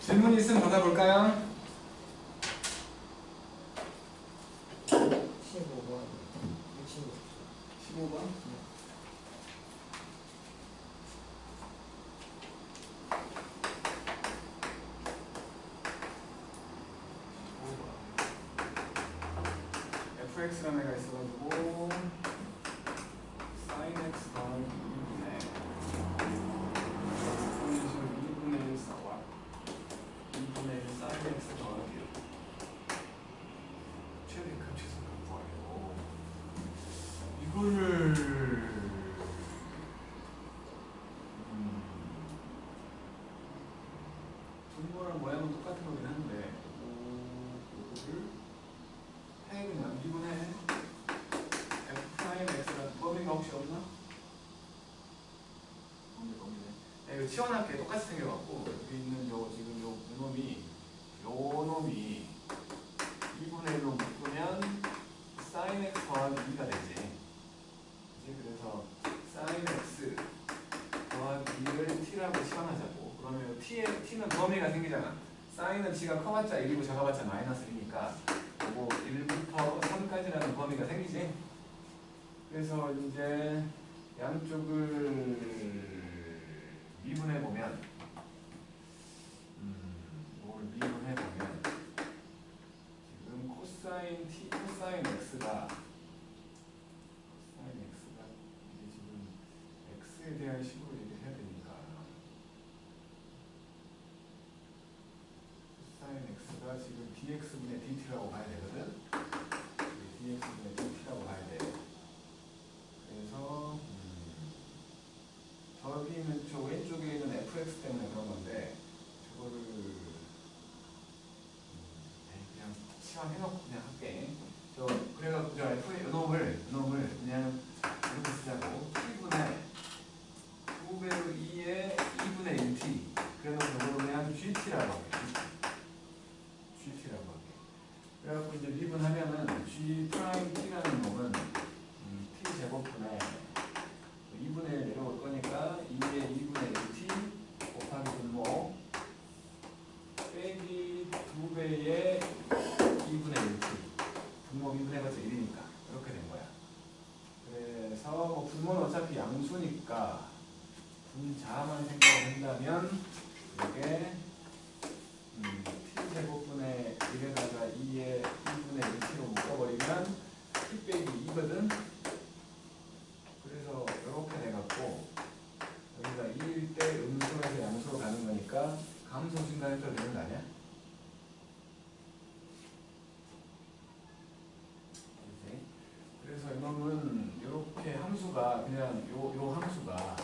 질문 있으면 받아볼까요? 15번. 15번. fx라는 애가 있어가지고 sin x 더하기 2분의 1 4와 2분의 1 sin x 더하기 1 최대값 최소값 구하려고 이거를 분모랑 모양은 똑같은 거긴 한데 이거를 해 그냥 미분해 f 프라임 x라는 범위가 혹시 없나? 범위네. 이거 치환할게. 똑같이 생겨갖고 여기 있는 요 지금 요 놈이 2분의 1로 묶으면 sin x 더하기 2가 되지. 그치? 그래서 sin x 더하기 2를 t라고 치환하자고. 그러면 t는 범위가 생기잖아. sin은 t가 커봤자 1이고 작아봤자 마이너스 1이니까 요거 1부터 3까지라는 범위가 생기지. 그래서 이제 양쪽을 미분해보면 이걸 미분해보면 지금 코사인 t, 코사인 x가 이게 지금 x에 대한 식으로 얘기해야 되니까 코사인 x가 지금 dx분의 dt라고 봐야 되거든. dx분의 dt라고 봐야 돼. 그래서 저기 있는 저 왼쪽에 있는 fx 때문에 그런 건데 저거를 그냥 치환해놓고 그냥 할게. 그래갖고 저 f의 요놈을 그냥 이렇게 쓰자고. t분의 2배로 2의 2분의 1t. 그래서 저거를 그냥 gt라고 할게. gt라고 할게. 그래갖고 이제 미분하면은 g 프라임 t라는 놈은 t 제곱분의 2분의 1 내려올 거니까 2의 2분의 1t 곱하기 분모 빼기 2배의 2분의 1t 분모 미분해봤자 1이니까 이렇게 된 거야. 그래서 뭐 분모는 어차피 양수니까 분자만 생각한다면 이게 t 제곱분의 1에다가 2의 2분의 1t로 묶어버리면 t 빼기 2거든. 그래서 이렇게 돼갖고 여기가 2일 때 음수에서 양수로 가는 거니까 감소 증가해도 되는 거 아니야? 그치? 그래서 이놈은 이렇게 함수가 그냥 요 함수가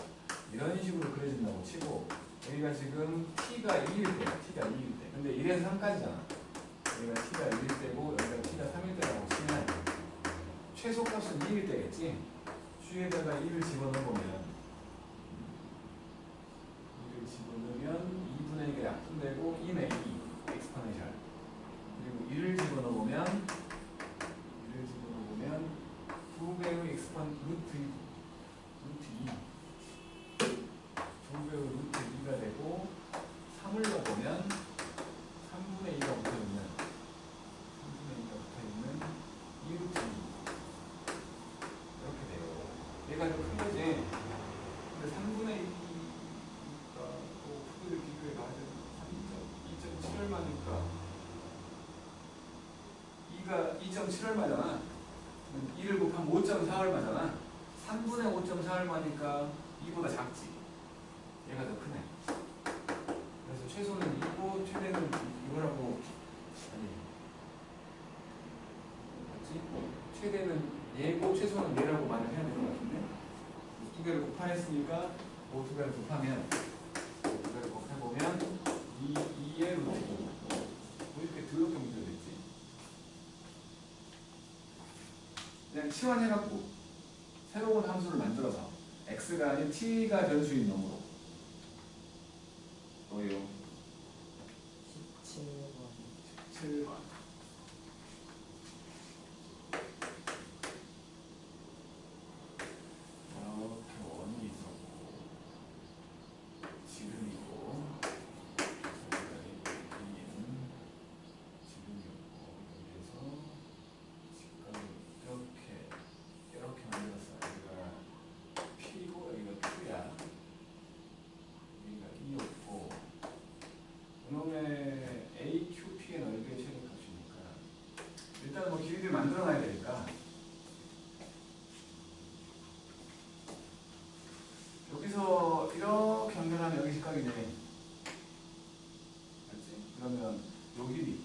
이런 식으로 그려진다고 치고 여기가 지금 t가 2일 때야. t가 2일 때. 근데 1에서 3까지잖아. 여기가 t가 1일 때고 여기가 t가 3일 때라고 치면 최소값은 2일 때겠지? G에다가 1을 집어넣으면 2분의 1가 약분되고 2네 2 엑스포넨셜. 그리고 1을 집어넣으면 2배의 엑스포넨 루트 2 2배의 루트 2가 되고 3을 넣어보면 3분의 2가 붙어있는 2루트 2 이렇게 돼요. 얘가 좀 큰 거지. 근데 3분의 2니까 또 크기를 비교해 봐야 되는 2.7 얼마니까 2가 2.7 얼마잖아. 2를 곱하면 5.4 얼마잖아. 3분의 5.4 얼마니까 2보다 작지. 얘가 더 크네. 그래서 최소는 2고 최대는 이거라고 아니 맞지? 최대는 얘고 최소는 얘라고 말을 해야 될 것 같은데 두 개를 곱하했으니까 두 개를 곱하면 두 개를 곱해보면 2의 루트 2 뭐 이렇게 더럽게 문제가 됐지. 그냥 치환해갖고 새로운 함수를 만들어서 x가 아닌 t가 변수인 놈으로 뭐예요? 17번 이렇게 원이 있었고 지름이고 되겠네. 맞지? 그러면 요 길이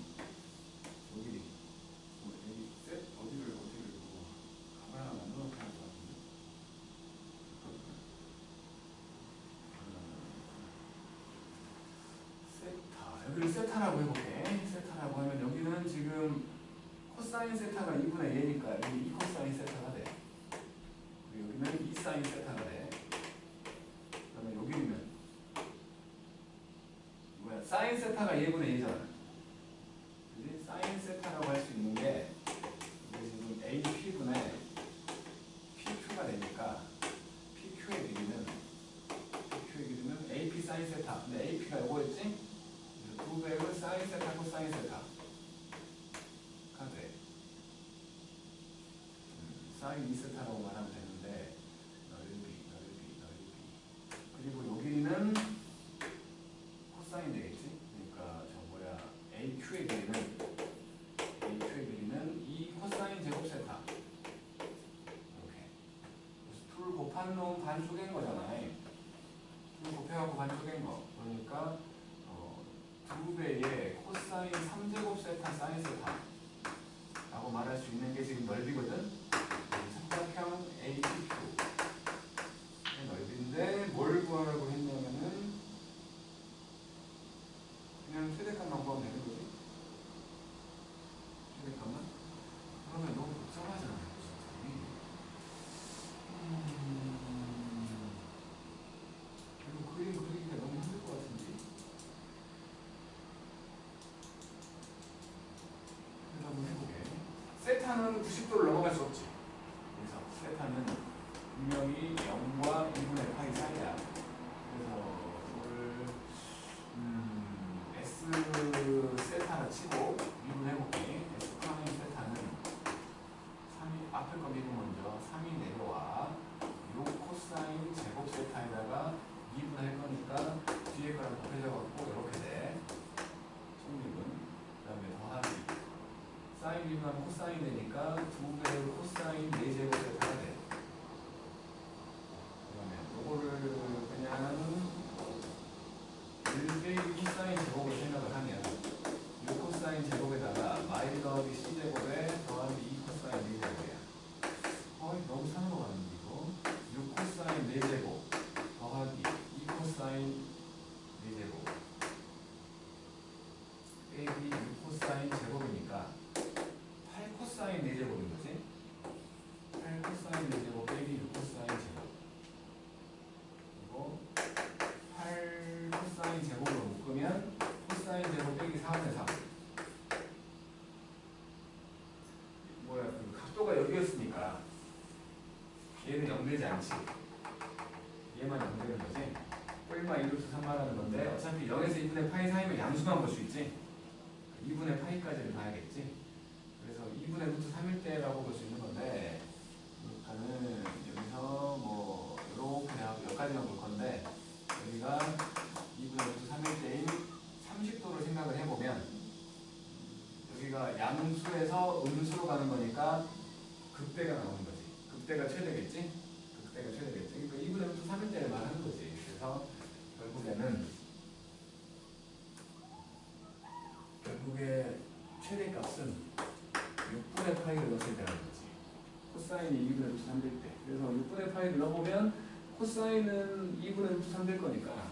셋 어디를 가발 하나 만들어 놓고 할것 같은데. 세타 여기를 세타라고 해볼게. 세타라고 하면 여기는 지금 코사인 세타가 2분의 a니까 여기 2 코사인 세타가 돼. 그리고 여기는 2 사인 세타가 돼. 그러면 여기는 뭐야? 사인 세타가 2분의 a잖아. 그지? 사인 세타라고 할 수 있는 게 이게 지금 AP분의 PQ가 되니까 PQ의 길이는 AP 사인 세타. 근데 AP가 요거였지? 2배의 사인 세타 코사인 세타가 돼. 사인 2세타라고 말하면 되는데 넓이 그리고 여기는 코사인 되겠지? 그러니까 저 뭐야 AQ의 길이는 2 코사인 제곱 세타. 이렇게 둘 곱한 놈 반 쪼갠 거잖아. 둘 곱해갖고 반 쪼갠 거. 그러니까 2배의 코사인 3제곱 세타 사인 세타 라고 말할 수 있는 게 지금 넓이거든. 삼각형 APQ의 넓이인데 뭘 구하라고 했냐면은 그냥 최대값만 구하면 되는 거지. 최대값만? 그러면 너무 복잡하잖아. 그리고 그림 그리기가 너무 힘들 것 같은데. 그래서 한번 해보게. 세타는 90도를 넘어갈 수 없지. 그래서 세타는 분명히 0과 2분의 파이 사이야. 그래서 이걸 S 세타라 치고 미분해볼게. S 프라임 세타는 3이 앞에 거 미분 먼저 3이 내려와 6 코사인 제곱 세타에다가 미분할 거니까 뒤에 거랑 곱해져갖고 이렇게 돼. 속미분. 그 다음에 더하기 사인 미분하면 코사인 되니까 2배의 코사인 4제곱 세타가 돼. 그러면 요거를 그냥 1배 코사인 제곱을 생각을 하면 6 코사인 제곱에다가 마이너스 더하기 c제곱에 더하기 2 코사인 4제곱이야. 너무 산으로 가는데 이거. 6 코사인 4제곱 더하기 2 코사인 4제곱 빼기 6 코사인 제곱이니까 8 코사인 4제곱인 거지. 8 코사인 4제곱 빼기 6 코사인 제곱. 그리고 8 코사인 제곱으로 묶으면 코사인 제곱 빼기 4분의 3. 뭐야, 그 각도가 여기였으니까 얘는 0 되지 않지. 얘만 0 되는 거지. 꼴마 1루트 3 말하는 건데 어차피 0에서 2분의 파이 사이면 양수만 볼 수 있지. 2분의 파이까지를 봐야겠지. 그래서 2분의 루트 3일 때라고 볼 수 있는 건데, 그러니까는 여기서 뭐 이렇게 하고 여기까지만 볼 건데, 여기가 2분의 루트 3일 때인 30도를 생각을 해보면 여기가 양수에서 음수로 가는 거니까 극대가 나오는 거지. 극대가 최대겠지? 극대가 최대겠지. 그러니까 2분의 루트 3일 때를 말하는 거지. 그래서 결국에 최대값은 6분의 파이를 넣었을 때라는 거지. 코사인이 2분의 루트 3 될 때. 그래서 6분의 파이를 넣어보면 코사인은 2분의 루트 3 될 거니까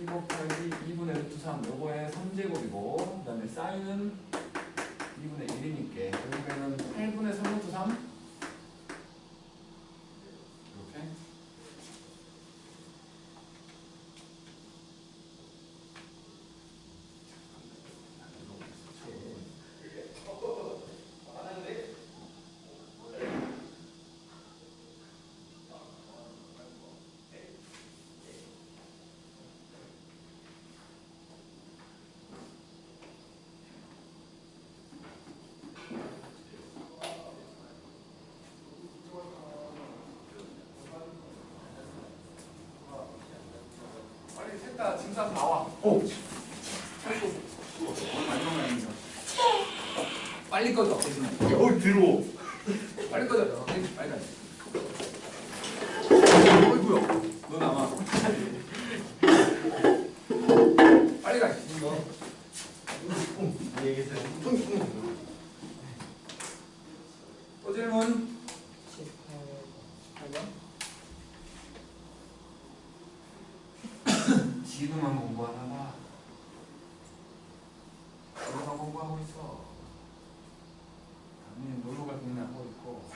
2 곱하기 2분의 루트 3 요거의 3제곱이고, 그 다음에 사인은 2분의 1이니까 결국에는 8분의 3 루트 3 이렇게. 짐 싸서 나와. 오! 빨리 꺼져. 들어. 빨리 꺼져. 빨리 가. 어이구야. 너 나와. 진우만 공부하나 봐. 진우만 공부하고 있어. 당연히 놀러 갈 공부 하고 있고.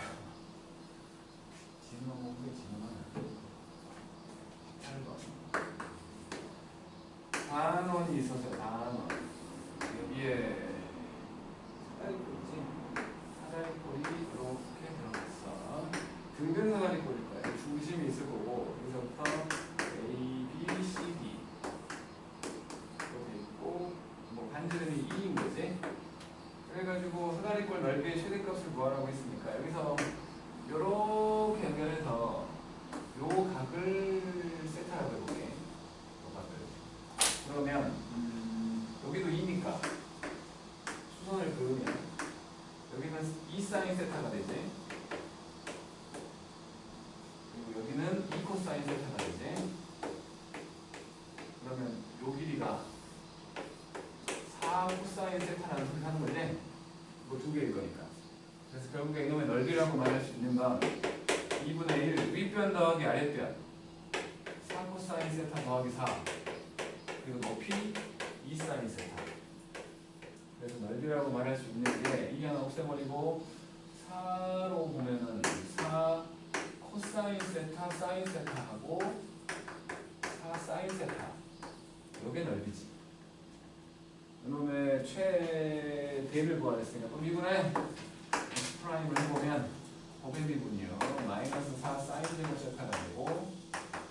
진우만 공부해. 진우만. 18번. 단원이 있어서 단원. 여기에 사다리꼴이지. 사다리꼴이 이렇게 들어갔어. 등근 사다리꼴일 거야. 중심이 있을 거고 여기서부터 A, B, C, D 이렇게 있고 뭐 반지름이 2인 거지. 그래가지고 사다리꼴 넓이의 최대값을 구하라고 했으니까 여기서 이렇게 연결해서 요 각을 세타라고 해볼게. 요 각을. 그러면 여기도 2니까 수선을 그으면 여기는 2 사인 세타가 되지. 그리고 여기는 2 코사인 세타가 되지. 그러면 요 길이가 4 코사인 세타라는 소리 하는 거지. 이거 두 개일 거니까. 그래서 결국에 이놈의 넓이라고 말할 수 있는 건 2분의 1 윗변 더하기 아랫변 4 코사인 세타 더하기 4 그리고 높이 2 사인 세타. 그래서 넓이라고 말할 수 있는 게 이게 하나 없애버리고 4로 보면은 4 코사인 세타 사인 세타하고 4 사인 세타 요게 넓이지. 이놈의 최대를 구하랬으니까 그럼 미분에 X 프라임을 해보면 고백 미분이요. 마이너스 4 사인 제곱 세타가 되고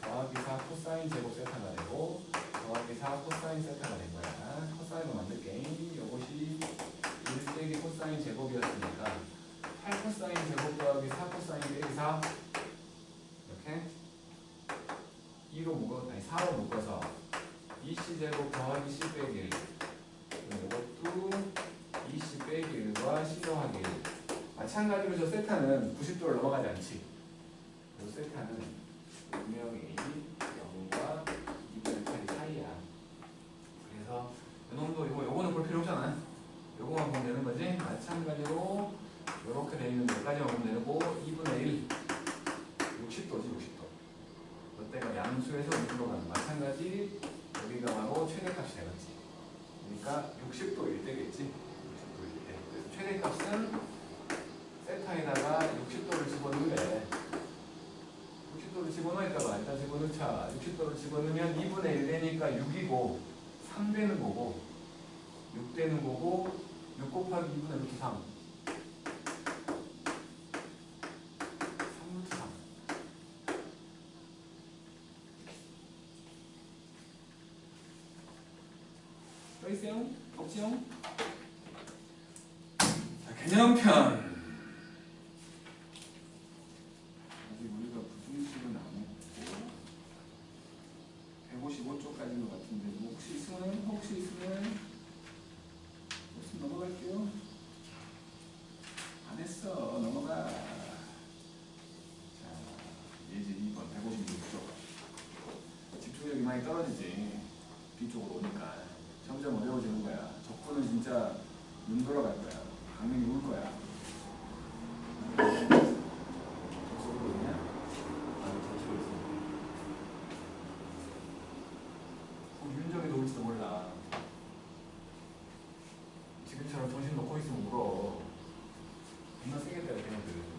더하기 4 코사인 제곱 세타가 되고 더하기 4 코사인 세타가 된 거야. 코사인으로 만들게. 이것이 1 빼기 코사인 제곱이었으니까 8 코사인 제곱 더하기 4 코사인 빼기 4 이렇게 2로 묶어, 아니 4로 묶어서 2c 제곱 더하기 c 빼기 1 이것도 2c 빼기 1과 c 더하기 1 마찬가지로 저 세타는 90도를 넘어가지 않지. 이 세타는 분명히 0과 2분의 8이 사이야. 그래서 이놈도 요거는 볼 필요 없잖아. 요거만 보면 되는 거지. 마찬가지로 요렇게 돼 있는 여기까지만 보면 되고 2분의 1 60도지 60도. 이때가 양수에서 60도 가는 마찬가지. 여기가 바로 최대값이 되겠지. 그러니까 60도일 때겠지. 60도일 때. 그래서 최대값은 세타에다가 60도를 집어넣으래. 60도를 집어넣을까봐 일단 집어넣자. 60도를 집어넣으면 2분의 1 되니까 6이고 3 되는 거고 6 되는 거고 6 곱하기 2분의 루트 3 3루트 3 여기 있어요? 없지요? 자, 개념편 아직 우리가 부등식은 안 했고 155쪽까지인 것 같은데 혹시 있으면 넘어갈게요. 안 했어. 넘어가. 자, 예제 2번 156쪽. 집중력이 많이 떨어지지. 뒤쪽으로 오니까. 점점 어려워지는 거야. 적분은 진짜 눈 돌아갈 거야. 강릉이 울 거야. 적소리로 있냐? 아니, 저치고 있어. 윤정이도 올지도 몰라. 지금처럼 정신 놓고 있으면 울어. 겁나 세겠다, 걔네들.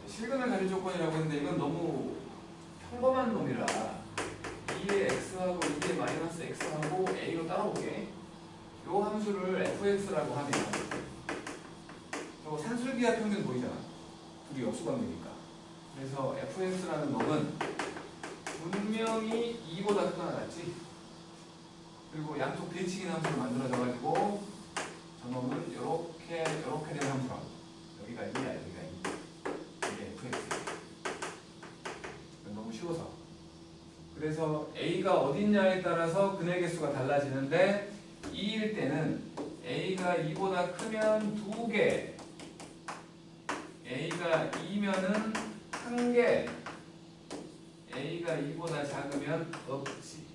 실근을 가릴 조건이라고 했는데 이건 너무 평범한 놈이라 2의 x하고 2의 마이너스 x하고 a로 따라오게. 요 함수를 fx라고 하면 저 산술기하 평균 보이잖아. 둘이 역수관계니까. 그래서 fx라는 놈은 분명히 2보다 크거나 같지. 그리고 양쪽 대칭인 함수로 만들어져가지고 저 놈은 이렇게 된 함수라고. 여기가 2야, 여기가 2. 이게 fx. 너무 쉬워서 그래서 A가 어딨냐에 따라서 근의 개수가 달라지는데 2일 때는 A가 2보다 크면 2개, A가 2면은 1개, A가 2보다 작으면 없지.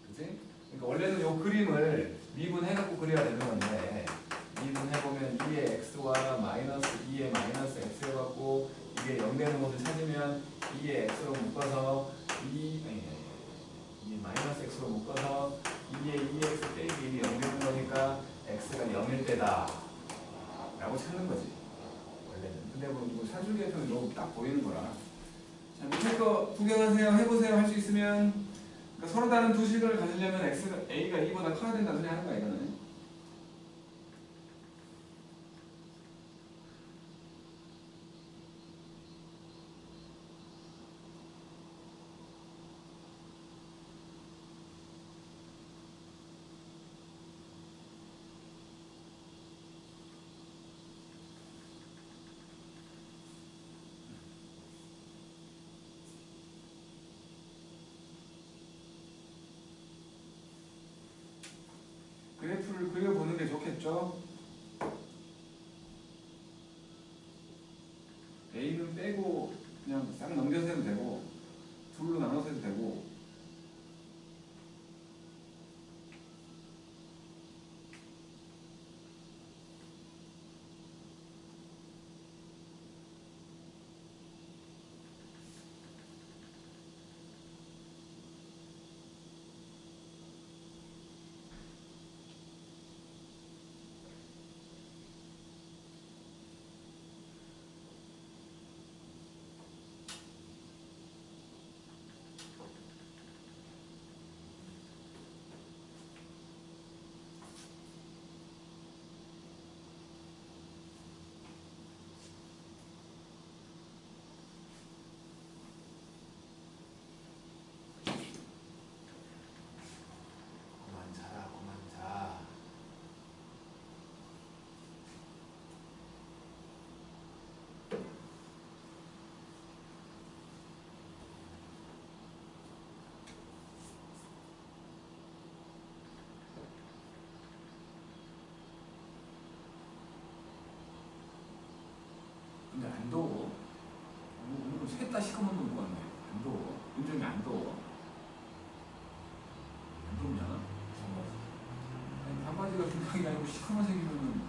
그치? 그러니까 원래는 이 그림을 미분해갖고 그려야 되는 건데 미분해보면 2의 x와 마이너스 2의 마이너스 x 해갖고 이게 0 되는 곳을 찾으면 2의 x로 묶어서 2 마이너스 x로 묶어서 2의 2x 빼기 1이 0 되는 거니까 x가 0일 때다 라고 찾는 거지 원래는. 근데 뭐 사주계에서는 너무 딱 보이는 거라. 자, 밑에 거 구경하세요. 해보세요. 할 수 있으면. 그러니까 서로 다른 두 식을 가지려면 A가 2보다 커야 된다는 소리 하는 거야 이거는. 그래프를 그려보는 게 좋겠죠? A는 빼고 그냥 싹 넘겨서 해도 되고 둘로 나눠서 해도 되고 근데 안 더워. 오늘 셋다 시커먼 돈 먹었네. 안 더워. 윤정이 안 더워. 안 덥냐? 아니, 반바지가 분명히 아니고 시커먼색이면은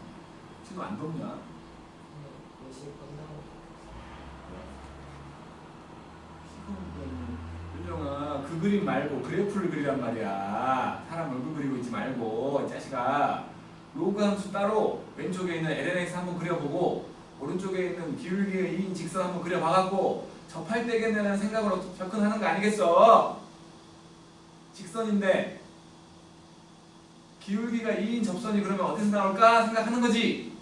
지금 안 덥냐? 윤정아 그 그림 말고 그래프를 그리란 말이야. 사람 얼굴 그리고 있지 말고 이 자식아. 로그 함수 따로 왼쪽에 있는 LNX 한번 그려보고 오른쪽에 있는 기울기의 2인 직선 한번 그려봐갖고 접할 때겠네라는 생각으로 접근하는 거 아니겠어? 직선인데 기울기가 2인 접선이 그러면 어디서 나올까 생각하는 거지.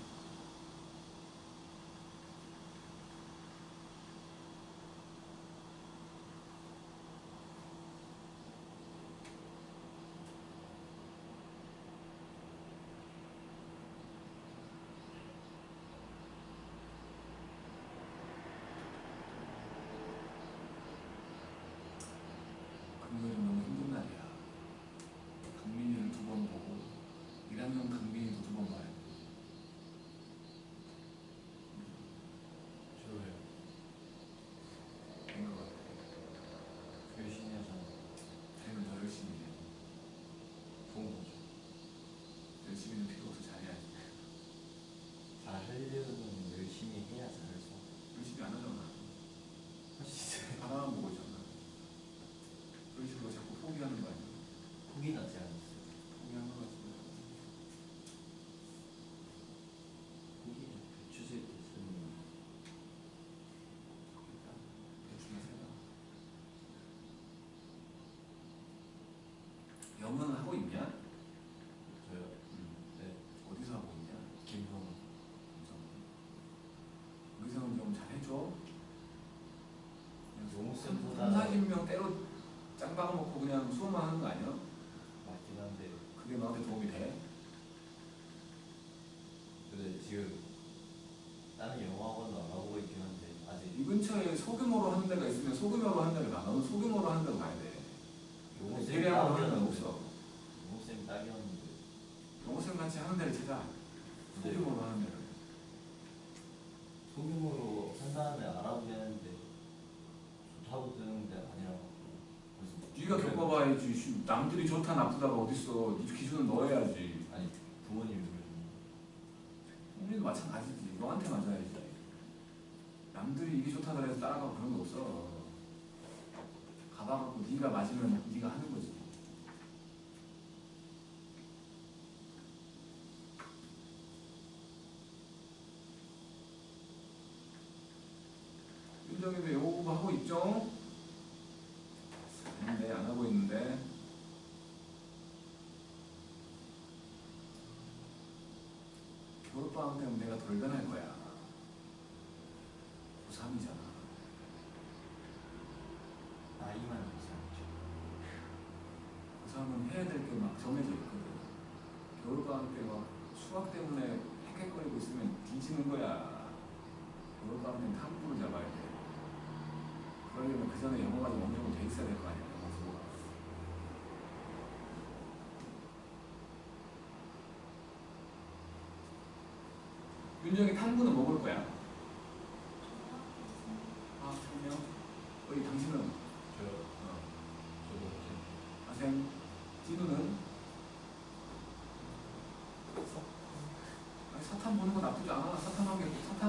금요일은 너무 힘든 날이야. 강민이를 2번 보고 1학년 강민이도 2번 봐야 돼. 저요. 된 것 같아. 열심히 하잖아. 쟤는 더 열심히 해. 좋은 거죠. 열심히는 필요 없어. 잘해야지. 잘하려면 열심히 해야 잘해서 열심히 안 하잖아. 할 수 있어요. 바라만 보고 있잖아. 그런 식으로 자꾸 포기하는 거 아니야? 포기 나지 않았어요. 포기한 거 같습니다. 포기 주제 됐으면 대충 해라. 영어는 하고 있냐? 저요. 네. 어디서 하고 있냐? 김성훈. 의성은 좀 잘해줘. 너무 3, 쌤보다 40명 때로 짱 박아먹고 그냥 수업만 하는 거 아니야? 맞긴 한데 그게 너한테 도움이 돼? 근데 지금 다른 영어 학원도 안 가보고 있긴 한데 아직 이 근처에 소규모로 하는 데가 있으면 소규모로 하는 데를 가. 너는 소규모로 하는 데로 가야 돼. 같이 하는 데를 찾아. 네. 소규모로 하는 데를. 소규모로 한 다음에 알아보겠는데 좋다고 뜨는 데 아니라고. 네가 겪어봐야지. 씨, 남들이 좋다 나쁘다가 어딨어. 네 기준은 넣어야지. 아니 부모님이 그러시는. 우리도 마찬가지지. 너한테 맞아야지. 남들이 이게 좋다고 해서 따라가고 그런 거 없어. 가봐갖고 네가 맞으면 네가 하는 거지. 윤정이도 영어 공부하고 있죠? 네, 안 하고 있는데. 겨울방학 때문에 내가 덜 변할 거야. 고3이잖아. 나이만 이상하죠. 고3은 해야 될 게 막 정해져 있거든. 겨울방학 때 막 수학 때문에 헥헥거리고 있으면 뒤지는 거야. 겨울방학 때는 탐구를 잡아야 돼. 그러려면 그 전에 영어가 좀 어느 정도 돼 있어야 될 거 아니야. 영어 수업가. 윤정이 탐구는 뭐 볼 거야? 아, 설명. 어디 당신은? 저도 아생. 진우는? 아니, 사탐 보는 거 나쁘지 않아. 사탐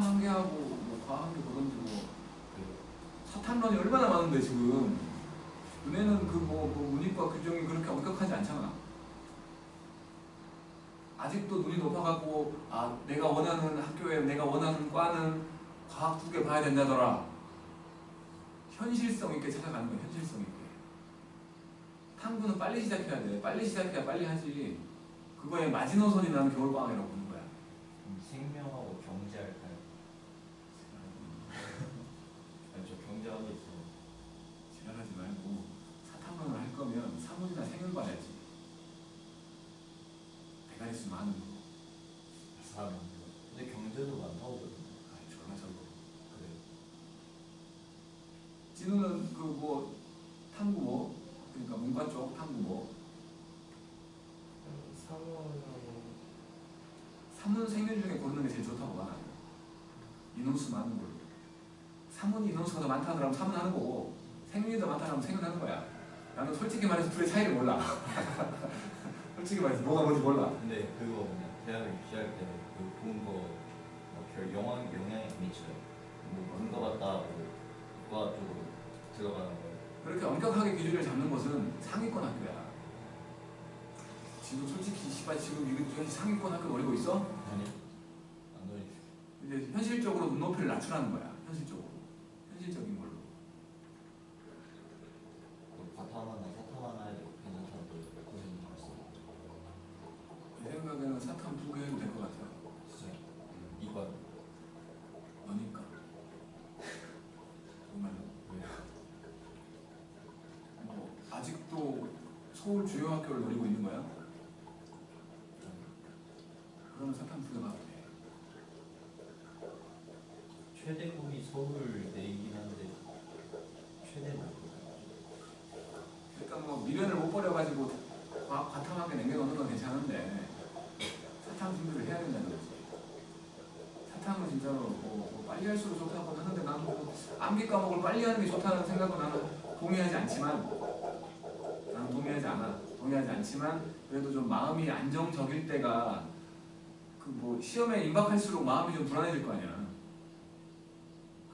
한 개 하고 뭐 과학 한 개 보던지 뭐. 사탐론이 얼마나 많은데 지금. 너네는 그 문이과 규정이 그렇게 엄격하지 않잖아. 아직도 눈이 높아갖고 아 내가 원하는 학교에 내가 원하는 과는 과학 2개 봐야 된다더라. 현실성 있게 찾아가는 거야. 현실성 있게. 탐구는 빨리 시작해야 돼. 빨리 시작해야 빨리 하지. 그거에 마지노선이 나는 겨울방학이라고 보는 거야. 생명하고 경제할까요? 아니 저 경제하고 있어. 지랄하지 말고 사탐론을 할 거면 사문이나 생을 봐야지. 대가리수 많은 거. 사람. 근데 경제도 많다고 그러던데. 아이 졸라 적어. 그래요. 진우는 그 뭐 탐구 뭐 그러니까 문과 쪽 탐구 뭐 사문 생일 중에 고르는 게 제일 좋다고 봐. 인원수 많은 걸로. 사문이 인원수가 더 많다 그러면 사문 하는 거고 생일이 더 많다 그러면 생일 하는 거야. 나는 솔직히 말해서 둘의 차이를 몰라. 솔직히 말해서 뭐가 뭔지 몰라. 근데 그거 뭐냐 대학을 유지할 때그 본 거 별 영향이 안 미쳐요. 뭐 문과 갔다 뭐 이과 쪽으로 들어가는 거예요. 그렇게 엄격하게 기준을 잡는 곳은 상위권 학교야. 지금 솔직히 씨발 지금 이렇게 상위권 학교 노리고 있어? 아니요. 안 노리죠. 이제 현실적으로 눈높이를 낮추라는 거야. 현실적으로. 현실적인 걸로. 바탕 하나 사탕 하나 해도 괜찮다고 고생이 많았어요. 내 생각에는 사탐 2개 해도 될 것 같아. 진짜 이과 너니까. 정말로. 왜요? 뭐 아직도 서울 주요 학교를 노리고 있는 거야? 그러면 사탐 2개 가도 돼. 최대 꿈이 서울 내이긴 한데 최대 목표. 일단 뭐 미련을 못 버려가지고 과탐하게 남겨놓는 건 괜찮은데 사탐 준비를 해야 된다는 거지. 사탐은 진짜로 뭐 빨리 할수록 좋다고 하는데 나는 뭐 암기 과목을 빨리 하는 게 좋다는 생각은 나는 동의하지 않지만 나는 동의하지 않지만 그래도 좀 마음이 안정적일 때가 그 뭐 시험에 임박할수록 마음이 좀 불안해질 거 아니야.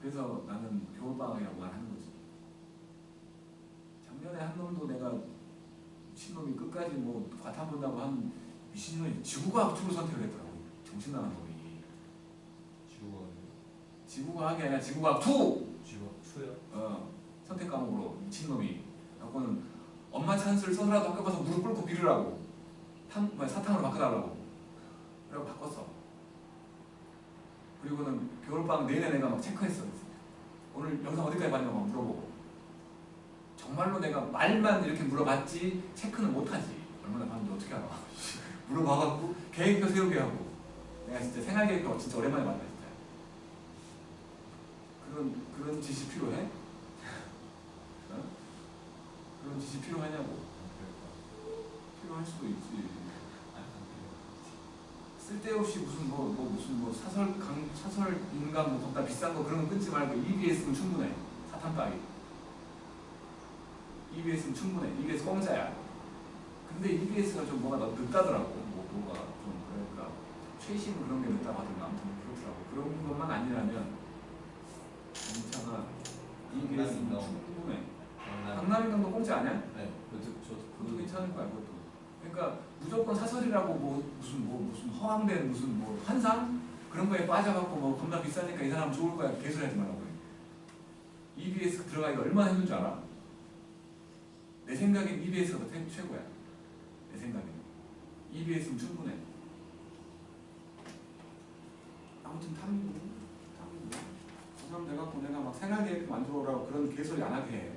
그래서 나는 겨울방학이라고 말하는 거지. 작년에 한 놈도 내가 미친놈이 끝까지 뭐 과탐 본다고 한 미친놈이 지구과학 2를 선택을 했더라고. 정신 나간 놈이. 지구과학이 아니라 지구과학 2! 지구학 2요? 선택 과목으로 미친놈이. 그거는 엄마 찬스를 써서라도 학교 가서 무릎 꿇고 빌으라고. 사탕으로 바꿔달라고. 그래서 바꿨어. 그리고는 겨울방학 내내 내가 막 체크했어. 오늘 영상 어디까지 봤냐고 막 물어보고. 정말로 내가 말만 이렇게 물어봤지 체크는 못하지. 얼마나 봤는지 어떻게 알아. 물어봐갖고 계획도 세우게 하고. 내가 진짜 생활계획도 진짜 오랜만에 봤다 진짜. 그런 짓이 필요해? 어? 그런 짓이 필요하냐고. 필요할 수도 있지. 쓸데없이 무슨 무슨 사설 인간 뭐 덥다 비싼 거 그런 거 끊지 말고 EBS면 충분해. 사탕 따위. EBS면 충분해. EBS 공짜야. 근데 EBS가 좀 뭐가 늦다더라고. 뭐가 좀 그러니까 최신 그런 게 늦다 하던가 아무튼 그렇더라고. 그런 것만 아니라면 괜찮아. EBS는 충분해. 강남인강도 공짜 아니야? 네. 그것도 괜찮을 거야. 그것도. 그러니까 무조건 사설이라고 무슨 허황된 무슨 뭐 환상 그런 거에 빠져갖고 뭐 겁나 비싸니까 이 사람 좋을 거야. 개소리 하지 말라고. EBS 들어가기가 얼마나 힘든 줄 알아? 내 생각엔 EBS가 더 최고야. 내 생각엔 EBS는 충분해. 아무튼 탐구. 그 사람 내가 막 생활계획 만들어오라고 그런 개소리 안 하게 해.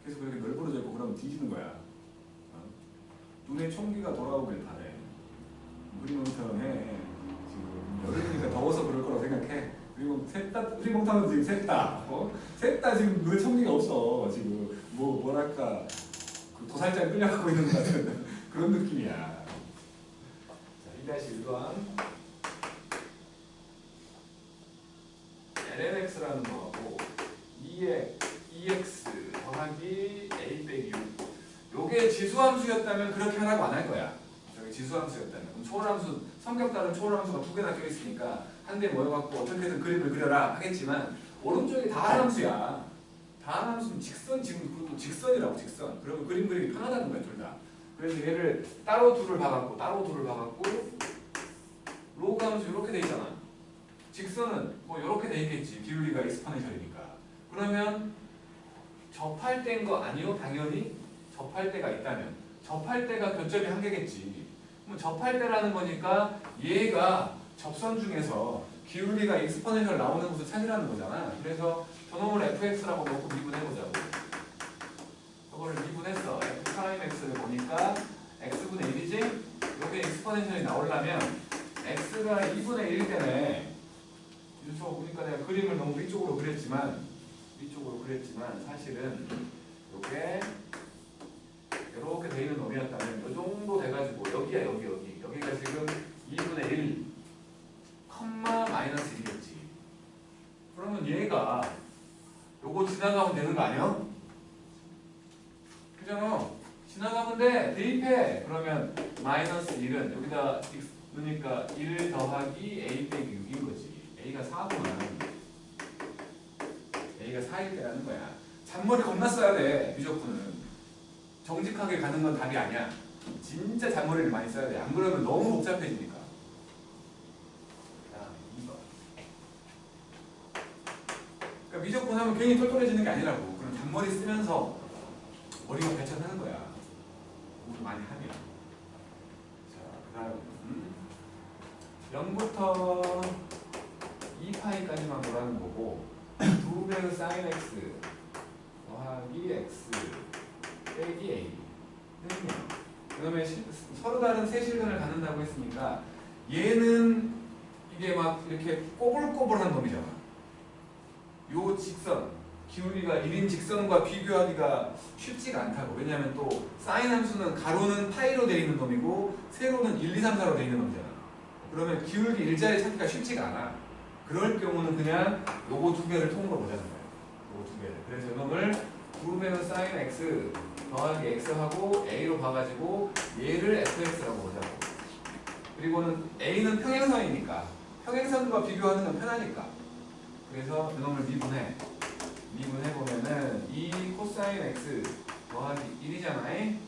계속 그렇게 널브러져 있고 그러면 뒤지는 거야. 눈에 총기가 돌아오길 바래. 흐리멍텅 해. 지금 여름이니까 더워서 그럴 거라고 생각해. 그리고 흐리멍텅은 지금 셋 다 지금 눈에 총기가 없어. 지금 뭐랄까 그 도살장에 끌려가고 있는 것 같은 그런 느낌이야. 자, 2-1번 lnx라는 거하고 2x 더하기 a 빼기 6 요게 지수함수였다면 그렇게 하라고 안 할 거야. 저기 지수함수였다면 그럼 초월함수 성격 다른 초월함수가 두 개나 껴있으니까 한데 모여갖고 어떻게든 그림을 그려라 하겠지만 오른쪽이 다함수야. 다함수는 직선 지금 그것도 직선이라고 직선. 그러면 그림 그리기 편하다는 거야 둘 다. 그래서 얘를 따로 둘을 봐갖고 로그 함수 이렇게 돼 있잖아. 직선은 뭐 이렇게 돼 있겠지. 기울기가 익스포넨셜이니까. 그러면 접할 때인 거 아니요? 당연히 접할 때가 있다면 접할 때가 교점이 한 개겠지. 그럼 접할 때라는 거니까 얘가 접선 중에서 기울기가 익스포넨셜 나오는 곳을 찾으라는 거잖아. 그래서 저놈을 fx라고 놓고 미분해보자고. 저거를 미분했어. f'x를 보니까 x분의 1이지? 여기 익스포넨셜이 나오려면 x가 2분의 1일 때네. 저 보니까 내가 그림을 너무 위쪽으로 그렸지만 사실은 이게 이렇게 돼 있는 놈이었다면 이 정도 돼가지고 여기가 지금 2분의 1, 마이너스 1이겠지. 그러면 얘가 요거 지나가면 되는 거 아니야? 그잖아. 지나가면 돼. 대입해. 그러면 마이너스 1은 여기다 넣으니까 1 더하기 a 빼기 6인 거지. a가 4구나. a가 4일 때라는 거야. 잔머리 겁나 써야 돼. 미적분은. 정직하게 가는 건 답이 아니야. 진짜 잔머리를 많이 써야 돼. 안 그러면 너무 복잡해지니까. 자, 2번. 그러니까 미적분 하면 괜히 똘똘해지는 게 아니라고. 그럼 잔머리 쓰면서 머리가 발전하는 거야. 공부 많이 하면. 자, 그 다음 0부터 2파이까지만 보라는 거고 2배의 sin x 더하기 x 빼기 a 그 다음에 서로 다른 세 실근을 갖는다고 했으니까 얘는 이게 막 이렇게 꼬불꼬불한 놈이잖아. 요 직선 기울기가 1인 직선과 비교하기가 쉽지가 않다고. 왜냐하면 또 사인 함수는 가로는 파이로 되어 있는 놈이고 세로는 1, 2, 3, 4로 되어 있는 놈이잖아. 그러면 기울기 일자리 찾기가 쉽지가 않아. 그럴 경우는 그냥 요거 두 개를 통으로 보자는 거야. 요거 두 개를. 그래서 이놈을 2배는 sin x 더하기 x하고 a로 봐가지고 얘를 fx라고 보자고. 그리고는 a는 평행선이니까 평행선과 비교하는 건 편하니까. 그래서 이놈을 미분해보면은 2 코사인 x 더하기 1이잖아.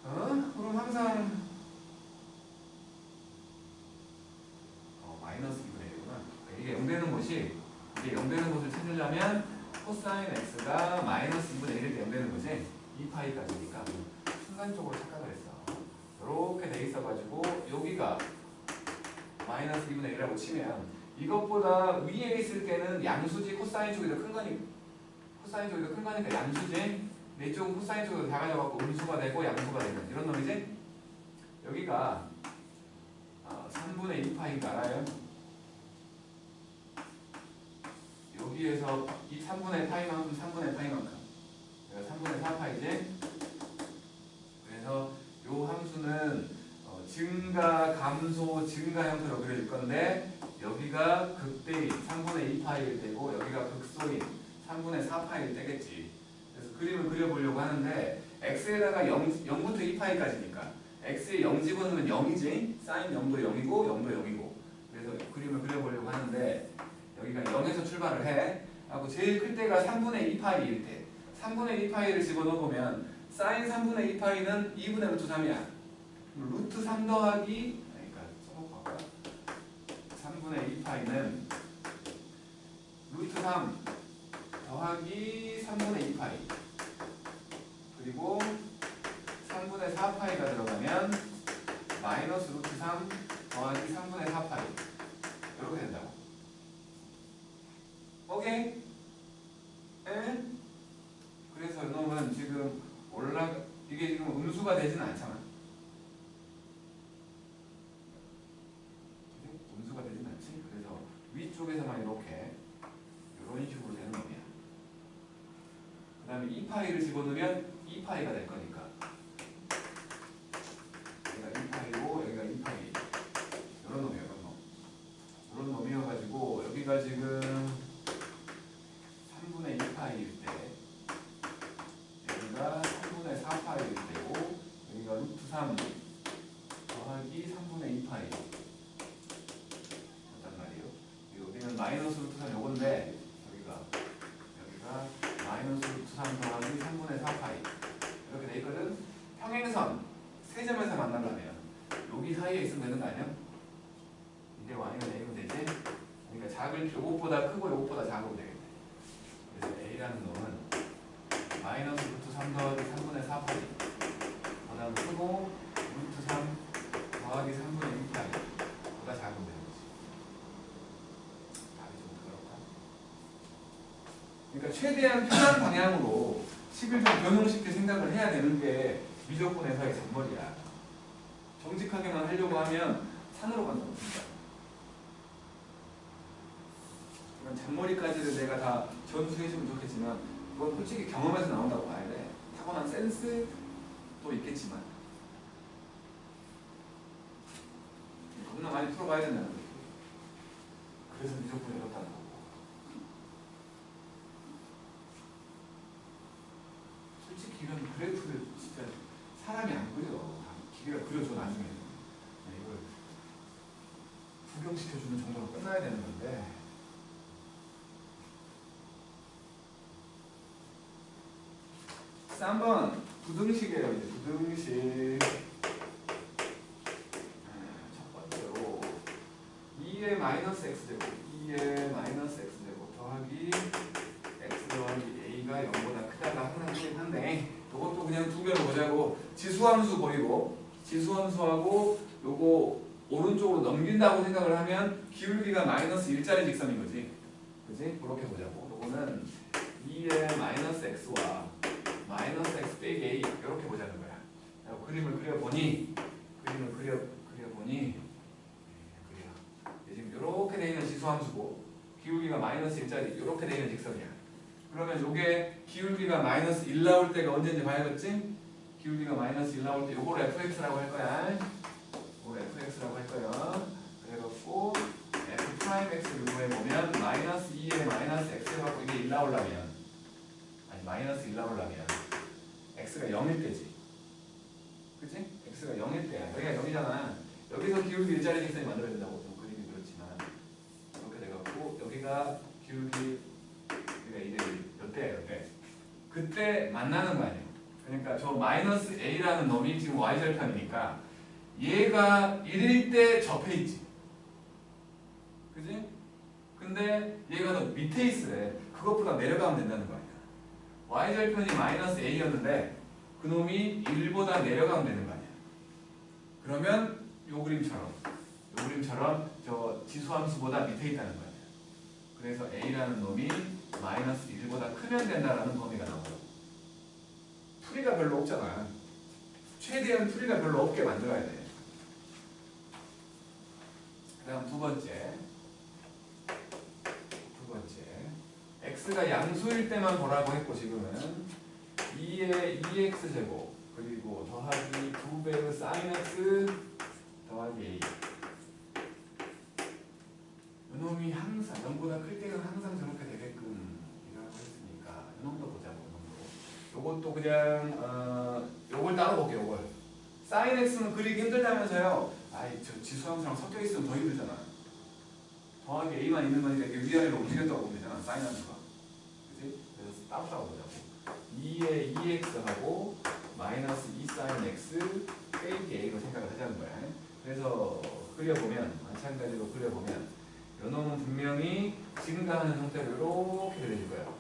그럼 항상 마이너스 2분의 1이구나. 이게 0되는 곳이 이게 0되는 곳을 찾으려면 코사인 x가 마이너스 2분의 1일 때 0되는 거지. 2파이까지니까 순간적으로 착각을 했어. 이렇게 돼 있어가지고 여기가 마이너스 2분의 1이라고 치면 이것보다 위에 있을 때는 양수지 코사인 쪽이 더 큰 거니까 양수지. 근데 이쪽은 코사인 쪽으로 다 가져갖고 음수가 되고 양수가 되는 이런 놈이지. 여기가 3분의 2파인 거 알아요? 여기에서 이 3분의 파이만큼 3분의 파이만큼 3분의 4파이지. 그래서 요 함수는 증가 감소 증가 형태로 그려질 건데 여기가 극대인 3분의 2파일 때고 여기가 극소인 3분의 4파일 때겠지. 그래서 그림을 그려보려고 하는데 x에다가 0부터 2파일까지니까 x에 0 집어넣으면 0이지. 사인 0도 0이고 0도 0이고. 그래서 그림을 그려보려고 하는데 여기가 0에서 출발을 해. 하고 제일 클 때가 3분의 2파이일 때 3분의 2파이를 집어넣어보면 사인 3분의 2파이는 2분의 루트 3이야. 루트 3 더하기 그러니까 써놓고 할까? 3분의 2파이는 루트 3 더하기 3분의 2파이 그리고 3분의 4파이가 들어가면 마이너스 루트 3 더하기 3분의 4파이 이렇게 된다고. 오케이? 에? 그래서 이놈은 지금 이게 지금 음수가 되진 않잖아. 음수가 되진 않지? 그래서 위쪽에서만 이렇게 이런 식으로 되는 놈이야. 그 다음에 2파이를 집어넣으면 2파이가 될 거니까 여기가 2파이고 여기가 2파이 이런 놈이에요. 이런 놈이어가지고 여기가 지금 3분의 2파이일 때 여기가 3분의 4파이일 때고 여기가 루트 3 더하기 3분의 2파이 어떤 말이에요? 여기는 마이너스 루트 3 요건데 여기가 마이너스 루트 3 더하기 3분의 4파이 이렇게 돼 있거든. 평행선 세 점에서 만나려면 여기 사이에 있으면 되는 거 아니야? 이게 y가 a면 되지? 그러니까 작을 필요 요것보다 크고 요것보다 작으면 되겠네. 그래서 a라는 놈은 마이너스 루트 3 더하기 3분의 4파이 보다 크고 루트 3 더하기 3분의 2파이 보다 작으면 되는 거지. 답이 좀 그렇다. 그러니까 최대한 편한 방향으로 식을 좀 변형시켜 생각을 해야 되는 게 미적분에서의 잔머리야. 정직하게만 하려고 하면 산으로 간다고 진짜. 잔머리까지를 내가 다 전수해주면 좋겠지만 그건 솔직히 경험에서 나온다고 봐야 돼. 타고난 센스도 있겠지만 겁나 많이 풀어봐야 된다는 거지. 그래서 미적분이 어렵다는 거고. 솔직히 이런 그래프를 진짜 사람이 안 그려. 기계가 그려줘 나중에는. 이걸 구경시켜주는 정도로 끝나야 되는 건데 그래서 한번 부등식이에요. 이제 부등식 첫 번째로 2의 마이너스 x제곱 2의 마이너스 x제곱 더하기 x 더하기 a가 0보다 크다가 항상 크긴 한데 이것도 그냥 두 개로 보자고. 지수함수 보이고 지수함수하고 요거 오른쪽으로 넘긴다고 생각을 하면 기울기가 마이너스 1짜리 직선인 거지. 그지? 그렇게 보자고. 요거는 2의 마이너스 x와 마이너스 x 빼기 a 이렇게 보자는 거야. 그림을 그려보니 지금 이렇게 되어 있는 지수함수고 기울기가 마이너스 1짜리 이렇게 되어 있는 직선이야. 그러면 요게 기울기가 마이너스 1 나올 때가 언제인지 봐야겠지? 기울기가 마이너스 1 나올 때 요걸 fx라고 할 거야. 요걸 fx라고 할 거야. 그래갖고 f 프라임 x를 구해보면 마이너스 2에 마이너스 x 해갖고 이게 1 나오려면 마이너스 1 나오려면 x가 0일 때지. 그치? x가 0일 때야. 여기가 0이잖아. 여기서 기울기 1짜리 직선이 만들어진다고. 좀 그림이 그렇지만 이렇게 돼갖고 여기가 기울기 여기가 이제 몇 대야? 몇 대? 그때 만나는 거 아니에요. 그러니까 저 마이너스 a라는 놈이 지금 y절편이니까 얘가 1일 때 접해 있지. 그지? 근데 얘가 더 밑에 있으래. 그것보다 내려가면 된다는 거 아니야. y절편이 마이너스 a였는데 그놈이 1보다 내려가면 되는 거 아니야. 그러면 요 그림처럼 저 지수함수보다 밑에 있다는 거 아니야. 그래서 a라는 놈이 마이너스 1보다 크면 된다라는 범위가 나와요. 풀이가 별로 없잖아. 최대한 풀이가 별로 없게 만들어야 돼. 그 다음 두 번째 x가 양수일 때만 보라고 했고 지금은 2의 2x제곱 그리고 더하기 2배의 sin x 더하기 A. 요놈이 항상 0보다 클 때는 항상 저렇게 되게끔 이라고 했으니까 요놈도 보자고. 요것도 그냥 요걸 따로 볼게요. 요걸 sin x는 그리기 힘들다면서요. 아이 저 지수함수랑 섞여 있으면 더 힘들잖아. 더하기 a만 있는 거니까 이게 위아래로 움직였다고 보면 되잖아. sin 함수가. 그지? 그래서 따로 보자고. 2의 2x하고 마이너스 2 sin x 빼기 a로 생각을 하자는 거야. 그래서 그려보면 마찬가지로 그려보면 요놈은 분명히 증가하는 형태로 이렇게 그려질 거예요.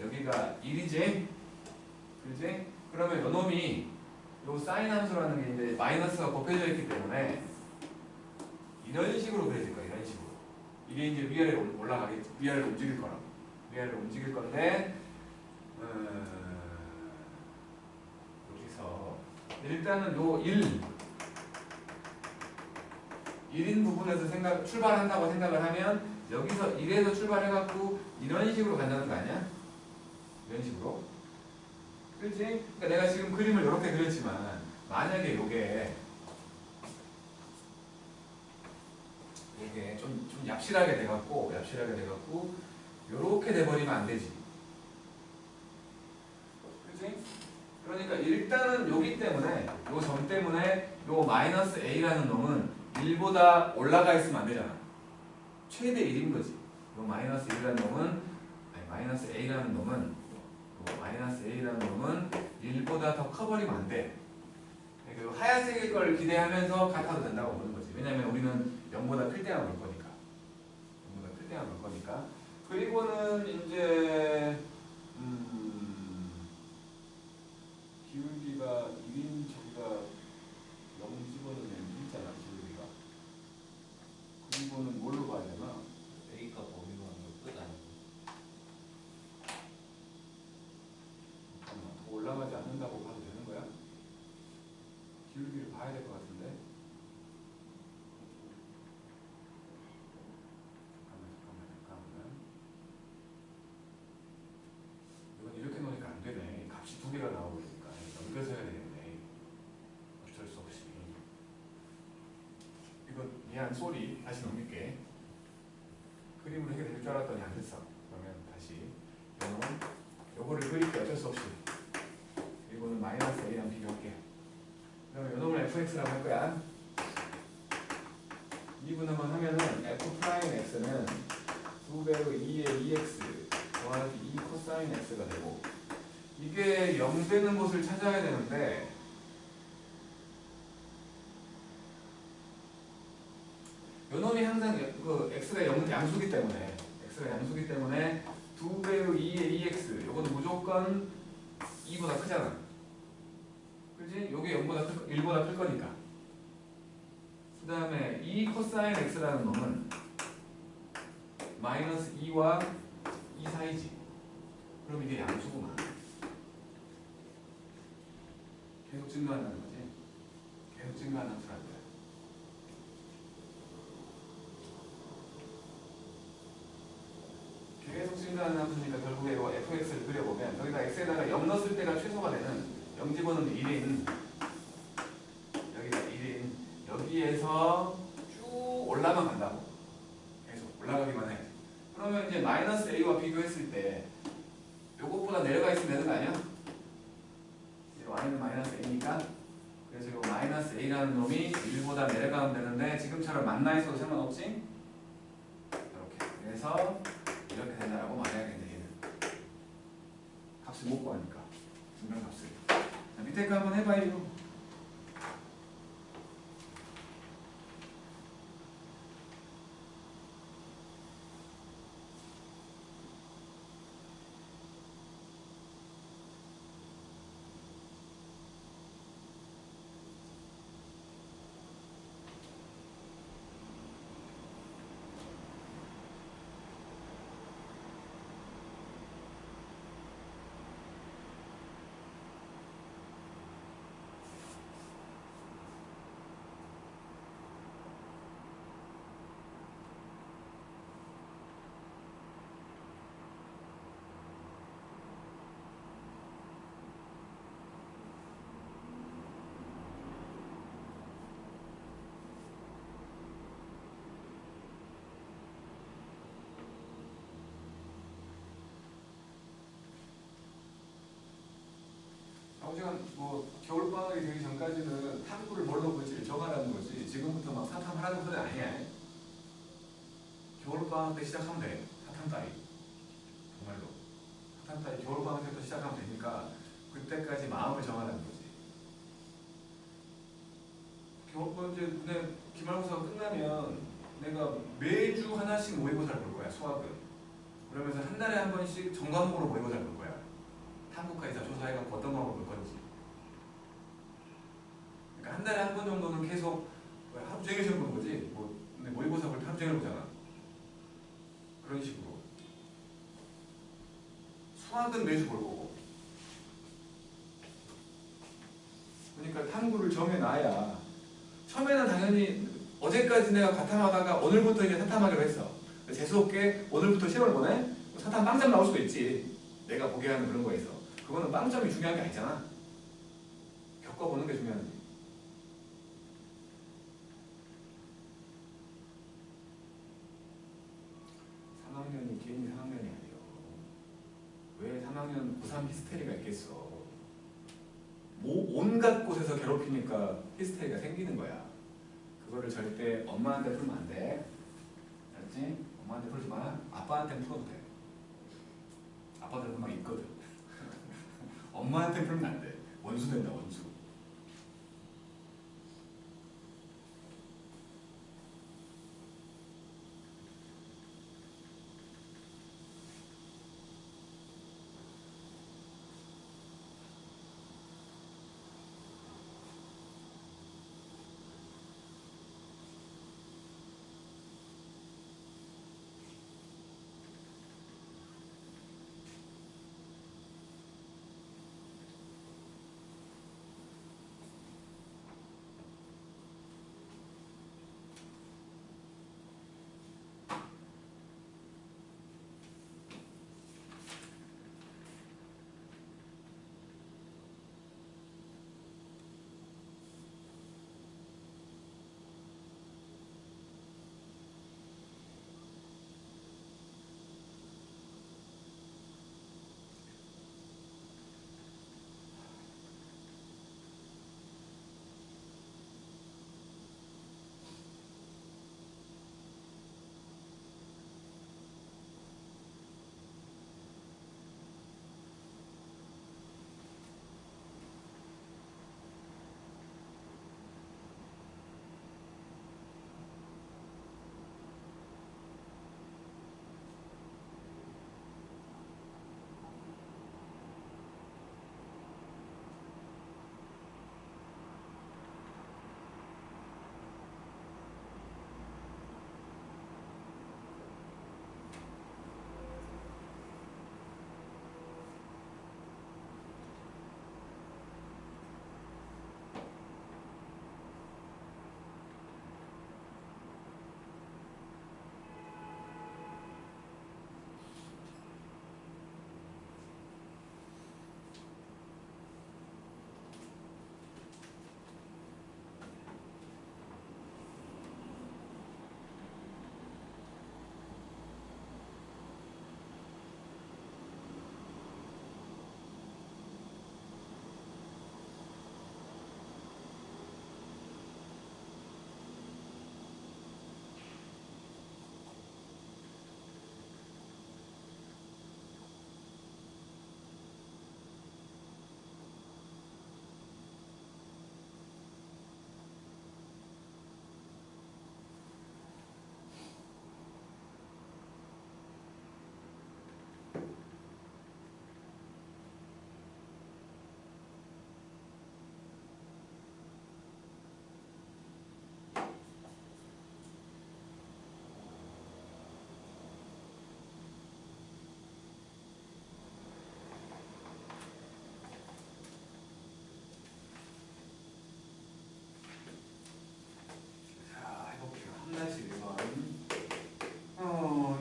여기가 1이지? 그지? 그러면 요놈이 요 사인 함수라는 게 이제 마이너스가 곱해져 있기 때문에 이런 식으로 그려질 거야. 이런 식으로. 이게 이제 위아래로 올라가겠지. 위아래로 움직일 거라고. 위아래로 움직일 건데 여기서 일단은 요 1인 부분에서 출발한다고 생각을 하면 여기서 1에서 출발해갖고 이런 식으로 간다는 거 아니야? 이런 식으로. 그렇지? 그러니까 내가 지금 그림을 이렇게 그렸지만 만약에 요게 좀 얍실하게 돼갖고 요렇게 돼버리면 안 되지. 그렇지? 그러니까 일단은 여기 때문에 요 점 때문에 요 마이너스 a라는 놈은 1보다 올라가 있으면 안 되잖아. 최대 1인 거지. 요 마이너스 1이라는 놈은 아니 마이너스 a라는 놈은 마이너스 a라는 놈은 1보다 더 커버리면 안 돼. 그 하얀색일 걸 기대하면서 같아도 된다고 보는 거지. 왜냐면 우리는 0보다 클 때만 볼 거니까. 0보다 클 때만 볼 거니까. 그리고는 이제 기울기가 1인 저기가 0 집어넣으면 1잖아. 기울기가. 그리고는 뭘로 봐야 되나? A가 범위가 끝 아니고. 더 올라가지 않는다고 봐도 되는 거야? 기울기를 봐야 될 것 같은데. 잠깐만. 이건 이렇게 놓으니까 안 되네. 값이 두 개가 나오니까 넘겨서 해야 되겠네. 어쩔 수 없이. 이거 미안 쏘리. 다시 넘길게. 그림으로 해결될 줄 알았더니 안 됐어. 그러면 다시 요거를 그릴게. 어쩔 수 없이. 이거는 마이너스 a랑 비교할게. 그러면 요놈을 fx라고 할 거야. 2분하면 하면은 f 프라임 x는 2배의 2의 2x 더하기 2 코사인 x가 되고, 이게 0 되는 곳을 찾아야 되는데 요놈이 항상 그 x가 양수기 때문에 2배의 2의 2x 요거는 무조건 2보다 크잖아. 그지? 요게 1보다 클 거니까. 그 다음에 2 코사인 x라는 놈은 마이너스 2와 2 사이지. 그럼 이게 양수구만. 계속 증가한다는 거지. 계속 증가하는 함수라는 거야. 계속 증가하는 함수니까 결국에 이거 fx를 그려보면 여기다 x에다가 0 넣었을 때가 최소가 되는 0 집어넣으면 1인 여기가 1인 여기에서 쭉 올라만 간다고. 계속 올라가기만 해. 그러면 이제 마이너스 a와 비교했을 때 요것보다 내려가 있으면 되는 거 아니야? 이제 y는 마이너스 a니까 그래서 요 마이너스 a라는 놈이 1보다 내려가면 되는데 지금처럼 만나 있어도 상관없지? 이렇게. 그래서 이렇게 된다라고 말해야겠네. 얘는 값을 못 구하니까 증명값을. 자, 밑에 거 한번 해봐요. 아버지가 뭐 겨울방학이 되기 전까지는 탐구를 뭘로 볼지 정하라는 거지. 지금부터 막 사탐하라는 소리 아니야. 겨울방학 때 시작하면 돼. 사탐 따위. 정말로. 사탐 따위 겨울방학 때부터 시작하면 되니까 그때까지 마음을 정하라는 거지. 겨울방학 이제 기말고사가 끝나면 내가 매주 하나씩 모의고사를 볼 거야. 수학은. 그러면서 한 달에 한 번씩 전과목으로 모의고사를 볼 거야. 한국과에서 조사해갖고 어떤 과목을 볼 건지. 그러니까 한 달에 한 번 정도는 계속 하루 종일 시험 보는 거지. 뭐 모의고사 볼 때 하루 종일 보잖아. 그런 식으로. 수학은 매주 볼 거고. 그러니까 탐구를 정해놔야 처음에는 당연히 어제까지 내가 과탐하다가 오늘부터 이제 사탐하기로 했어. 재수없게 오늘부터 시험을 보내? 사탐 빵점 나올 수도 있지. 내가 보게 하는 그런 거에서. 그거는 빵점이 중요한 게 아니잖아. 겪어보는 게 중요하지. (3학년이) 괜히 3학년이 아니에요. 왜 3학년 고3 히스테리가 있겠어. 온갖 곳에서 괴롭히니까 히스테리가 생기는 거야. 그거를 절대 엄마한테 풀면 안 돼. 알았지? 엄마한테 풀지 마. 아빠한테 풀어도 돼. 아빠들 음악 있거든. 엄마한테 풀면 안 돼. 원수 된다, 원수.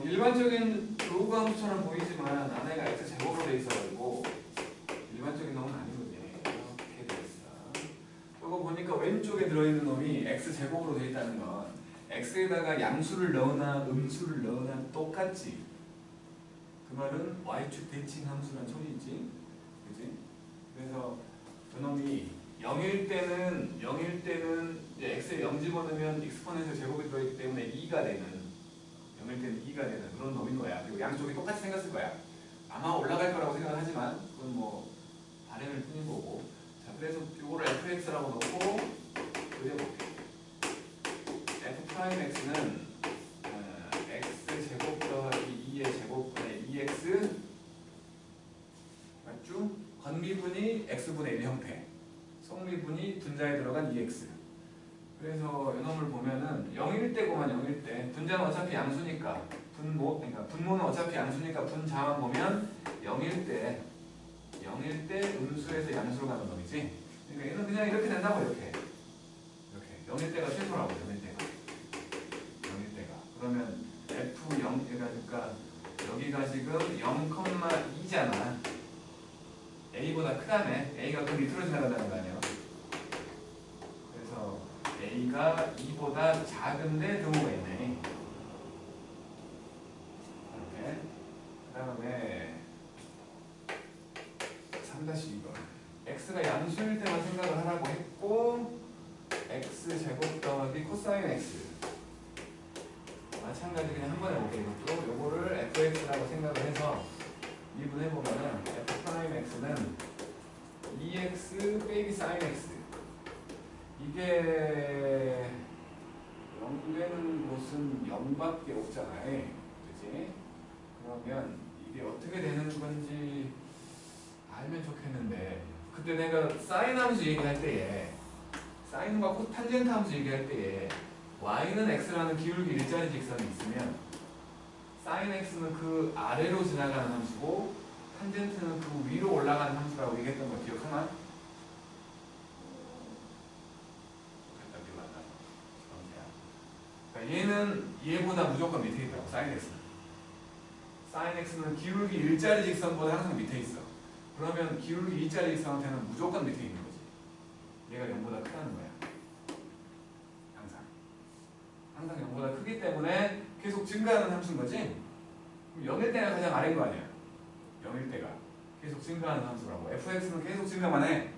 일반적인 로그 함수처럼 보이지만 안에가 x 제곱으로 돼 있어가지고 일반적인 놈은 아니거든요. 이렇게 돼 있어. 이거 보니까 왼쪽에 들어있는 놈이 x 제곱으로 돼 있다는 건 x에다가 양수를 넣으나 음수를 넣으나 똑같지. 그 말은 y축 대칭 함수란 소리지, 그지? 그래서 0일 때는 이제 x에 0 집어넣으면 익스포넨셜 제곱이 들어있기 때문에 2가 되는 0일 때는 2가 되는 그런 놈인 거야. 그리고 양쪽이 똑같이 생겼을 거야. 아마 올라갈 거라고 생각을 하지만 그건 뭐 바램일 뿐인 거고. 자, 그래서 이거를 fx라고 놓고 그려볼게. f'x는 x 제곱 더하기 2의 제곱분의 2x 맞죠? 건미분이 x분의 1 형태, 성미분이 분자에 들어간 2x. 그래서 이놈을 보면은 0일 때고만 0일 때 분자는 어차피 양수니까 그러니까 분모는 어차피 양수니까 분자만 보면 0일 때 음수에서 양수로 가는 놈이지. 그러니까 얘는 그냥 이렇게 된다고 이렇게 0일 때가 최소라고 0일 때가 그러면 f0 그러니까 여기가 지금 0,2잖아. a보다 크다네. a가 그 밑으로 지나간다는 거 아니에요. 그래서 a가 2보다 작은데 등호가 있네. 이렇게. 그 다음에 3-2번 x가 양수일 때만 생각을 하라고 했고 x제곱 더하기 코사인 x 마찬가지 그냥 한 번에 볼게요. 이것도 요거를 fx라고 생각을 해서 미분해보면은 f'x는 2x 빼기 sin x 이게 0 되는 곳은 0밖에 없잖아요. 그치? 그러면 이게 어떻게 되는 건지 알면 좋겠는데 그때 내가 사인 함수 얘기할 때에 사인과 코탄젠트 함수 얘기할 때에 y는 x라는 기울기 일자리 직선이 있으면 sin x는 그 아래로 지나가는 함수고 탄젠트는 그 위로 올라가는 함수라고 얘기했던 거 기억하나? 그러니까 얘는 얘보다 무조건 밑에 있다고 sin x는. sin x는 기울기 일자리 직선보다 항상 밑에 있어. 그러면 기울기 일자리 직선한테는 무조건 밑에 있는 거지. 얘가 0보다 크다는 거야. 항상 0보다 크기 때문에 계속 증가하는 함수인 거지? 그럼 0일 때가 가장 아래인 거 아니야? 0일 때가 계속 증가하는 함수라고. fx는 계속 증가만 해.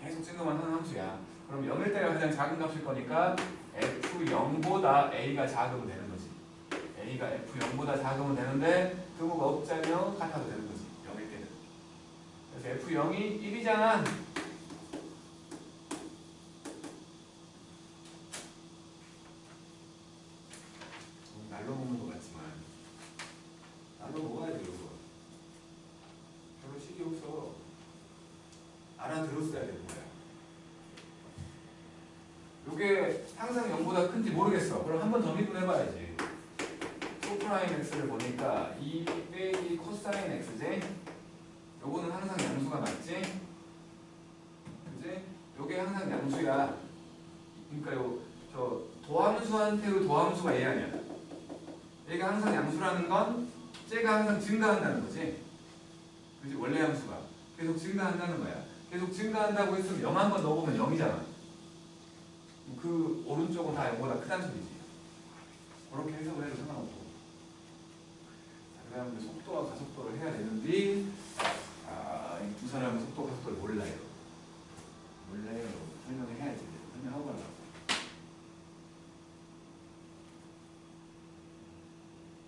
계속 증가만 하는 함수야. 그럼 0일 때가 가장 작은 값일 거니까 f0보다 a가 작으면 되는 거지. a가 f0보다 작으면 되는데 등호가 없자면 같아도 되는 거지. 0일 때는. 그래서 f0이 1이잖아. 날로 먹는 것 같지만 날로 먹어야 돼요. 별로 식이 없어. 알아들었어야 되는 거야. 요게 항상 0보다 큰지 모르겠어. 그럼 한 번 더 미분해봐야지. 코프라인 x를 보니까 2 빼기 코사인 x지? 요거는 항상 양수가 맞지? 그지? 요게 항상 양수야. 그러니까 저 도함수한테의 도함수가 얘 아니야. 얘가 항상 양수라는 건 쟤가 항상 증가한다는 거지. 그지? 원래 함수가 계속 증가한다는 거야. 계속 증가한다고 했으면 0 한 번 넣어보면 0이잖아. 그 오른쪽은 다 0보다 크다는 소리지. 그렇게 해석을 해도 상관없고. 그 다음에 속도와 가속도를 해야 되는데 이 두 사람은 속도 가속도를 몰라요. 설명을 해야지. 설명하고 가려고.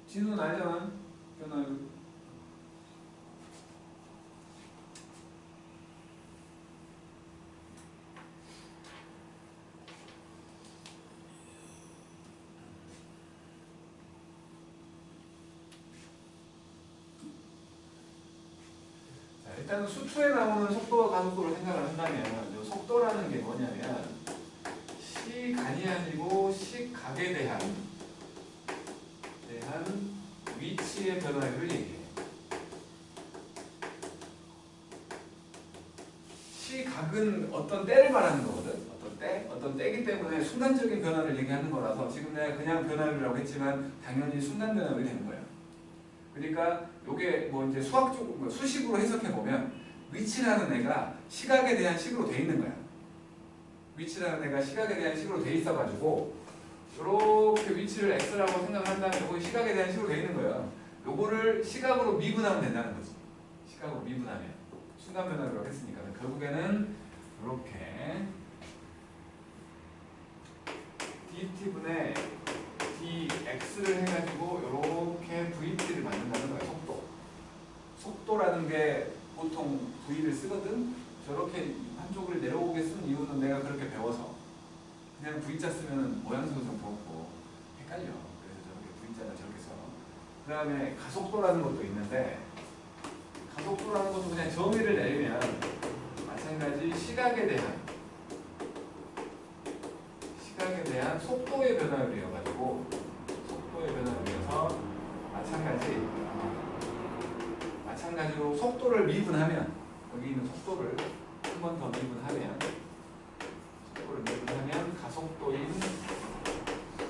진수는 알잖아. 변화율. 자, 일단 수투에 나오는 속도와 가속도를 생각을 한다면 이 속도라는 게 뭐냐면 시간이 아니고 시각에 대한 위치의 변화율을 얘기해. 시각은 어떤 때를 말하는 거거든. 어떤 때이기 때문에 순간적인 변화를 얘기하는 거라서 지금 내가 그냥 변화율이라고 했지만 당연히 순간 변화율이 되는 거야. 그러니까 요게 뭐 이제 수학적으로 수식으로 해석해 보면 위치라는 애가 시각에 대한 식으로 돼 있는 거야. 위치라는 애가 시각에 대한 식으로 돼 있어가지고 이렇게 위치를 x라고 생각한다면 요거 시각에 대한 식으로 돼 있는 거야. 요거를 시각으로 미분하면 된다는 거지. 시각으로 미분하면 순간 변화라고 했으니까 결국에는 이렇게 저렇게 한쪽을 내려오게 쓴 이유는 내가 그렇게 배워서 그냥 V자 쓰면 모양새도 좀 그렇고 헷갈려. 그래서 저렇게 V자를 저렇게 써. 그 다음에 가속도라는 것도 있는데 가속도라는 것도 그냥 정의를 내리면 마찬가지 시각에 대한 속도의 변화율이어가지고 속도의 변화율이어서 마찬가지로 속도를 미분하면 여기 있는 속도를 한 번 더 미분하면 가속도인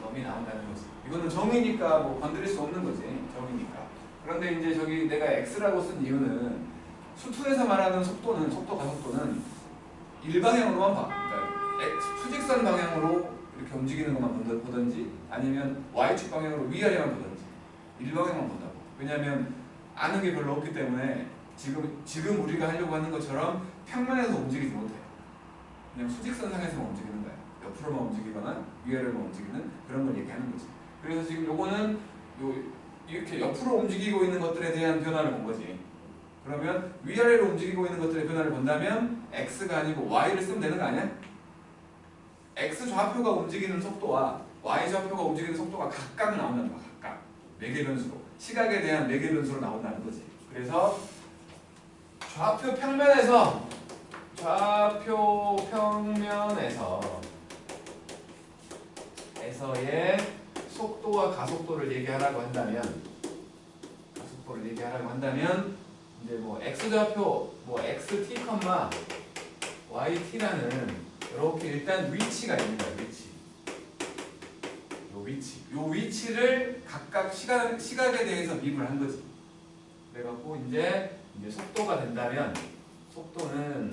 놈이 나온다는 거지. 이거는 정의니까 뭐 건드릴 수 없는 거지. 정의니까. 그런데 이제 저기 내가 x라고 쓴 이유는 수투에서 말하는 속도는 속도 가속도는 일방향으로만 봐. 그러니까 수직선 방향으로 이렇게 움직이는 것만 보든지 아니면 y축 방향으로 위아래만 보든지 일방향만 본다고. 왜냐하면 아는 게 별로 없기 때문에 지금 우리가 하려고 하는 것처럼 평면에서 움직이지 못해. 그냥 수직선상에서만 움직이는 거야. 옆으로만 움직이거나 위아래로만 움직이는 그런 걸 얘기하는 거지. 그래서 지금 요거는 이렇게 옆으로 움직이고 있는 것들에 대한 변화를 본 거지. 그러면 위아래로 움직이고 있는 것들의 변화를 본다면 x가 아니고 y를 쓰면 되는 거 아니야? x 좌표가 움직이는 속도와 y 좌표가 움직이는 속도가 각각 나온다는 거야. 각각. 매개 변수로. 시각에 대한 매개 변수로 나온다는 거지. 그래서 좌표 평면에서의 속도와 가속도를 얘기하라고 한다면 이제 뭐 x좌표 xt, yt라는 이렇게 일단 위치가 있는 거야. 요 위치를 각각 시각에 대해서 미분을 한 거지. 그래갖고 이제 속도가 된다면 속도는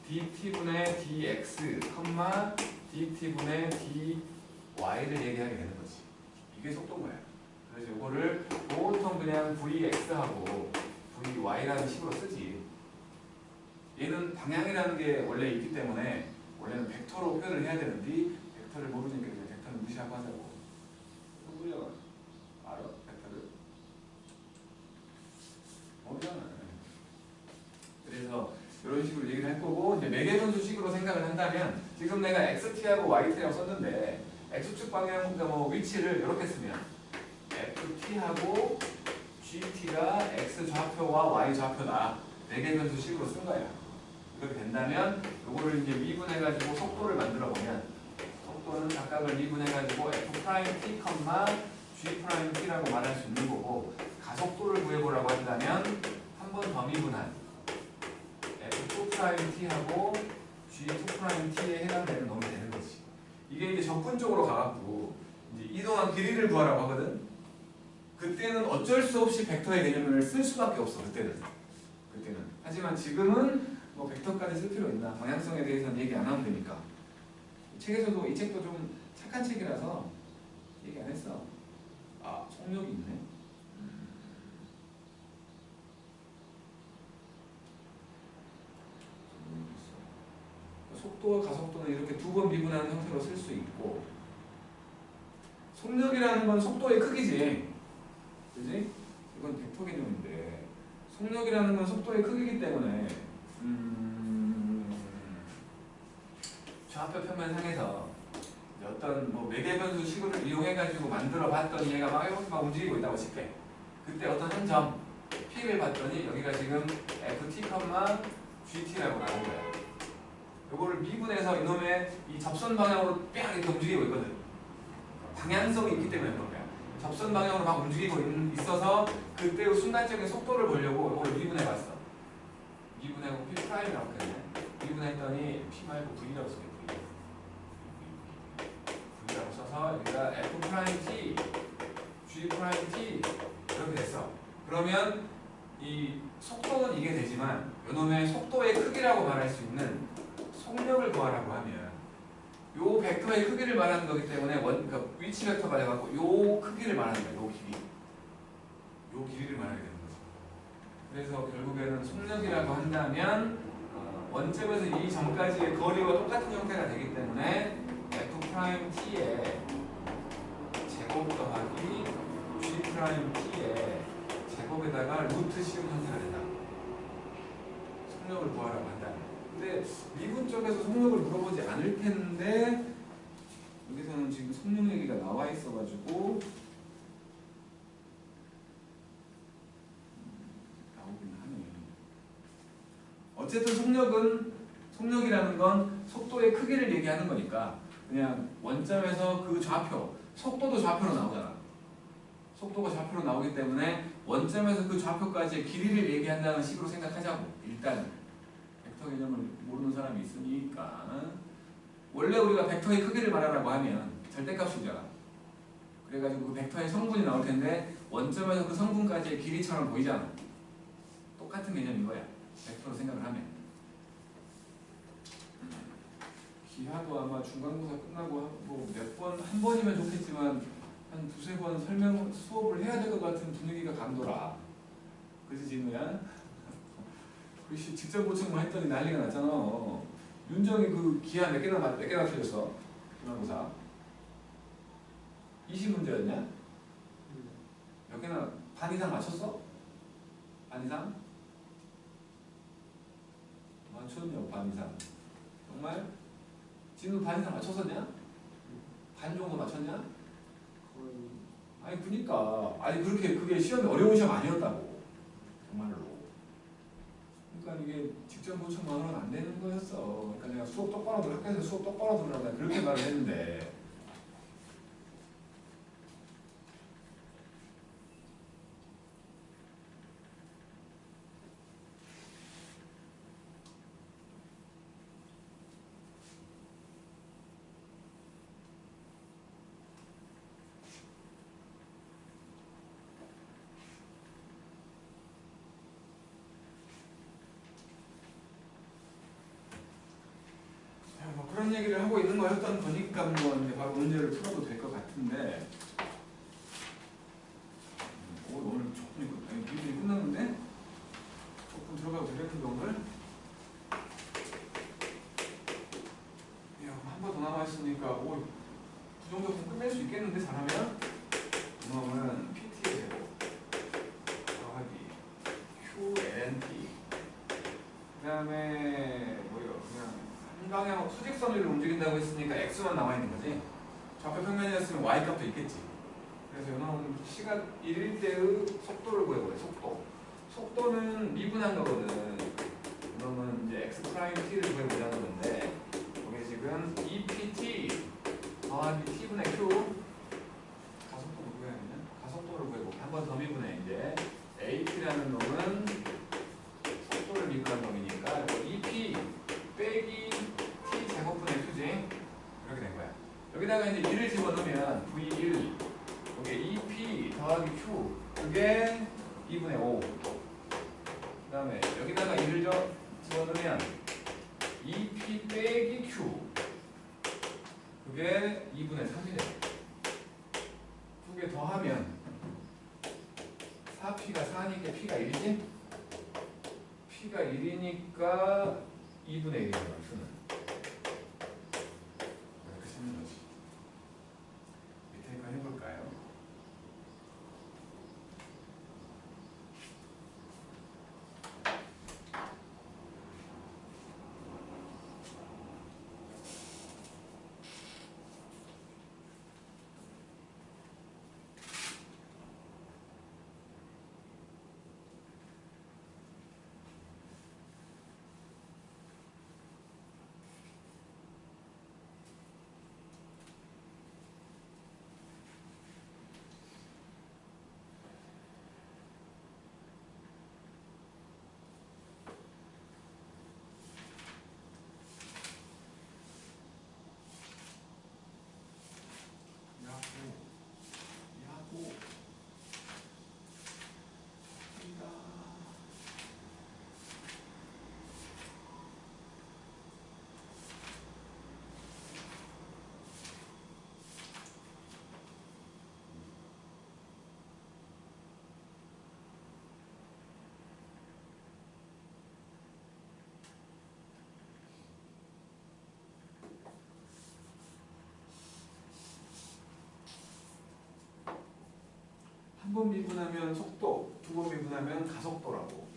dt분의 dx, dt분의 dy를 얘기하게 되는 거지. 이게 속도인 거야. 그래서 이거를 보통 그냥 vx하고 vy라는 식으로 쓰지. 얘는 방향이라는 게 원래 있기 때문에 원래는 벡터로 표현을 해야 되는데 벡터를 모르니까 벡터는 무시하고 하자고. 우리가 알아? 벡터를? 모르잖아. 그래서 이런 식으로 얘기를 할 거고 이제 매개변수식으로 생각을 한다면 지금 내가 xt하고 yt라고 썼는데 x축 방향 위치를 이렇게 쓰면 ft하고 gt가 x 좌표와 y 좌표다. 매개변수식으로 쓴 거야. 이렇게 된다면 이거를 이제 미분해가지고 속도를 만들어 보면 속도는 각각을 미분해가지고 f't, g't라고 말할 수 있는 거고 가속도를 구해보라고 한다면 한 번 더 미분한 f2't하고 g2't에 해당되는 놈이 되는 거지. 이게 이제 적분적으로 가갖고 이제 이동한 길이를 구하라고 하거든. 그때는 어쩔 수 없이 벡터의 개념을 쓸 수밖에 없어. 그때는. 하지만 지금은 뭐 벡터까지 쓸 필요 있나? 방향성에 대해서는 얘기 안 하면 되니까. 이 책도 좀 착한 책이라서 얘기 안 했어. 아, 속력이 있네. 속도와 가속도는 이렇게 두 번 미분하는 형태로 쓸 수 있고 속력이라는 건 속도의 크기지. 그지? 이건 벡터 개념인데 속력이라는 건 속도의 크기이기 때문에 좌표 평면상에서 어떤 뭐 매개변수 식을 이용해가지고 만들어봤더니 얘가 막 이렇게 막 움직이고 있다고 칠게. 그때 어떤 한 점 P를 봤더니 여기가 지금 ft, gt라고 나온 거야. 요거를 미분해서 이놈의 이 접선 방향으로 뺑 이렇게 움직이고 있거든. 방향성이 있기 때문에 그런 거야. 접선 방향으로 막 움직이고 있어서 그때 순간적인 속도를 보려고 이걸 미분해봤어. 미분하고 P'이라고 했네. 미분했더니 P 말고 V라고 쓰게. V라고 써서 여기가 F'T, G'T 이렇게 됐어. 그러면 이 속도는 이게 되지만 이놈의 속도의 크기라고 말할 수 있는 속력을 구하라고 하면 요 벡터의 크기를 말하는 거기 때문에 그러니까 위치 벡터가 돼갖고 요 크기를 말하는 거야. 요 길이를 말하게 되는 거죠. 그래서 결국에는 속력이라고 한다면 원점에서 이 점까지의 거리와 똑같은 형태가 되기 때문에 F'T의 제곱 더하기 G'T의 제곱에다가 루트 씌운 형태가 된다. 속력을 구하라고 한다면 근데 미분 쪽에서 속력을 물어보지 않을 텐데 여기서는 지금 속력 얘기가 나와 있어가지고 나오긴 하네. 어쨌든 속력이라는 건 속도의 크기를 얘기하는 거니까 그냥 원점에서 그 좌표, 속도도 좌표로 나오잖아. 속도가 좌표로 나오기 때문에 원점에서 그 좌표까지의 길이를 얘기한다는 식으로 생각하자고. 일단 벡터 개념을 모르는 사람이 있으니까 원래 우리가 벡터의 크기를 말하라고 하면 절대값이잖아. 그래가지고 그 벡터의 성분이 나올 텐데 원점에서 그 성분까지의 길이처럼 보이잖아. 똑같은 개념인 거야. 벡터로 생각을 하면. 기하도 아마 중간고사 끝나고 뭐 몇 번, 한 번이면 좋겠지만 한 두세 번 설명 수업을 해야 될 것 같은 분위기가 감돌아. 그지 진우야? 글씨 직접 보충만 했더니 난리가 났잖아. 윤정이 그 기하 몇 개나 틀렸어? 중간고사 20문제였냐? 몇 개나 반 이상 맞췄어? 반 이상? 맞췄냐 반 이상? 정말? 진우 반 이상 맞췄었냐? 반 정도 맞췄냐? 아니 그니까 아니 그렇게 그게 시험이 어려운 시험 아니었다고 정말로. 그러니까 이게 직접 보충만으로는 안 되는 거였어. 그러니까 내가 수업 똑바로 들어 학교에서 수업 똑바로 들으라고 그렇게 말을 했는데. 뭐 그런 얘기를 하고 있는 거였던 거니까 뭐 이제 바로 문제를 풀어도 될 것 같은데. 오늘 조금 미리 끝났는데 조금 들어가도 되겠는데 오늘. 한 번 더 남아 있으니까 그 정도 끝낼 수 있겠는데 잘하면. 그러면 PT의 제곱 더하기 QNT 그다음에 뭐요 그냥 한 방향 수직선을 움직인다고 했으니까 x만 남아 있는 거지. 좌표 평면이었으면 y 값도 있겠지. 그래서 이거는 시각 1일 때의 속도를 구해보래. 속도는 미분한 거거든. 그러면 이제 x 프라임 t를 구해보자는 건데 거기 지금 ept 더하기 t분의 q 가속도를 구해야 되냐? 가속도를 구해볼게. 한 번 더 미분해. 이제 at라는 놈은 속도를 미분한 놈이니까 ep 빼기 t 제곱분의 q지. 이렇게 된 거야. 여기다가 이제 1을 집어넣으면 v1 여기 ep 더하기 q 그게 2분의 5. 그 다음에 여기다가 1을 집어넣으면 ep 빼기 q 그게 2분의 3이래. 두 개 더하면 4p가 4니까 p가 1이지? p가 1이니까 2분의 1이잖아. q는 이렇게 쓰는 거지. 밑에 거 해볼까요? 야구 한 번 미분하면 속도, 두 번 미분하면 가속도라고.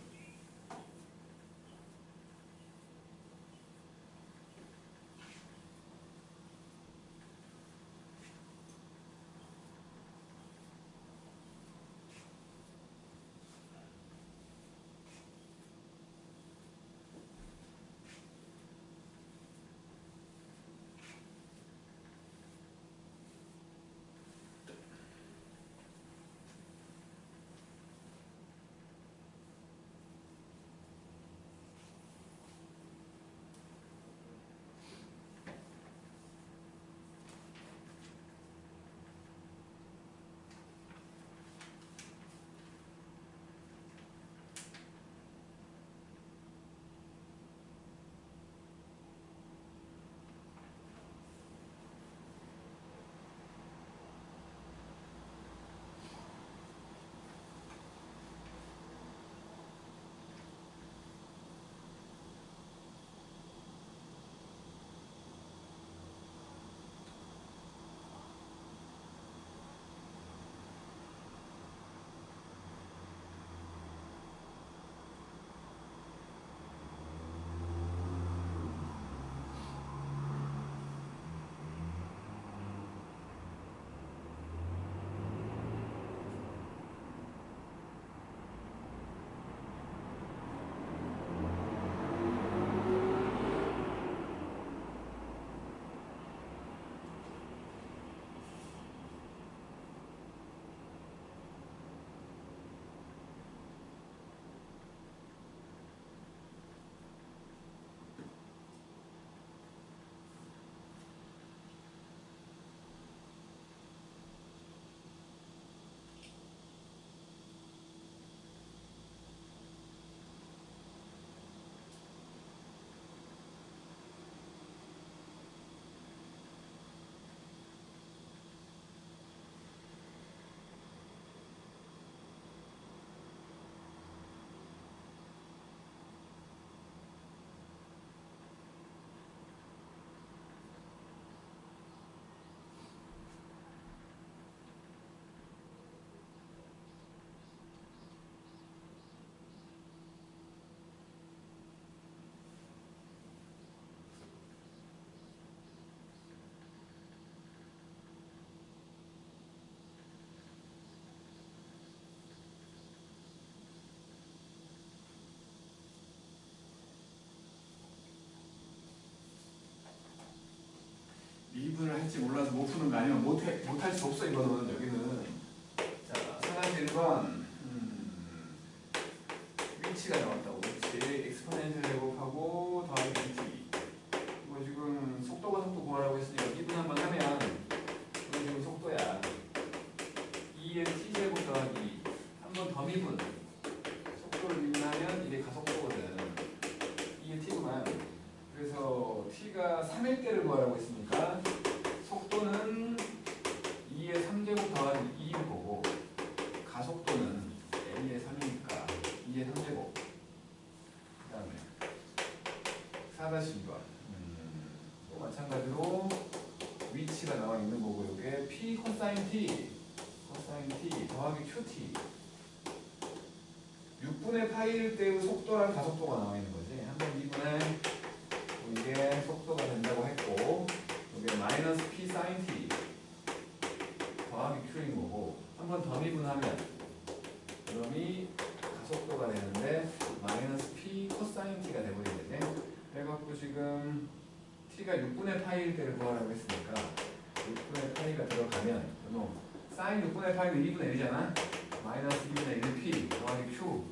미분을 할지 몰라서 못 푸는 거 아니면 못할 수 없어. 이거는 여기는 자 상하지 1번 위치가 나왔다고. 위치 엑스포넨트 제곱하고 더하기 dt. 이거 지금 속도가 속도 구하라고 했으니까 미분 한번 하면 이거 지금 속도야. 2의 t제곱 더하기 한 번 더 미분. 속도를 미분하면 이게 가속도거든. 2의 t구만. 그래서 t가 3일 때를 구하라고 했으니까 속도는 2의 3제곱 더하기 2일 거고 가속도는 a의 3이니까 2의 3제곱. 그 다음에 4-2번 또 마찬가지로 위치가 나와 있는 거고 이게 p 코사인 t 더하기 qt 6분의 파이일 때의 속도랑 가속도가 나와 있는 거지. 한번 미분해 이게 속도가 된다고 했고 이게 마이너스 p 사인 t 더하기 q인 거고 한 번 더 미분하면 그럼이 가속도가 되는데 마이너스 p 코사인 t가 돼버리겠네. 그래갖고 지금 t가 6분의 파이일 때를 구하라고 했으니까 6분의 파이가 들어가면 사인 6분의 파이는 2분의 1이잖아. 마이너스 2분의 1p 더하기 q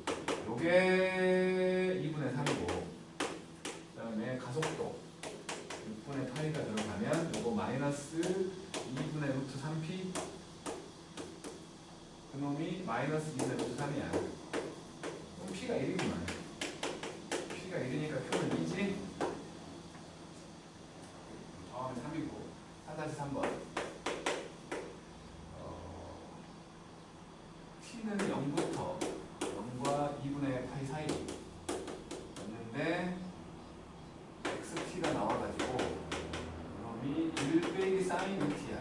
요게 2분의 3이고 그 다음에 가속도 6분의 파이가 들어가면 요거 마이너스 2분의 루트 3p 그놈이 마이너스 2분의 루트 3이야. 그럼 p가 1이구만. p가 1이니까 q는 2지. 다음에 3이고 4-3번 t는 0부터 0과 2분의 파이 사이 였는데 xt가 나와가지고 그럼이 1 빼기 사인 2t야.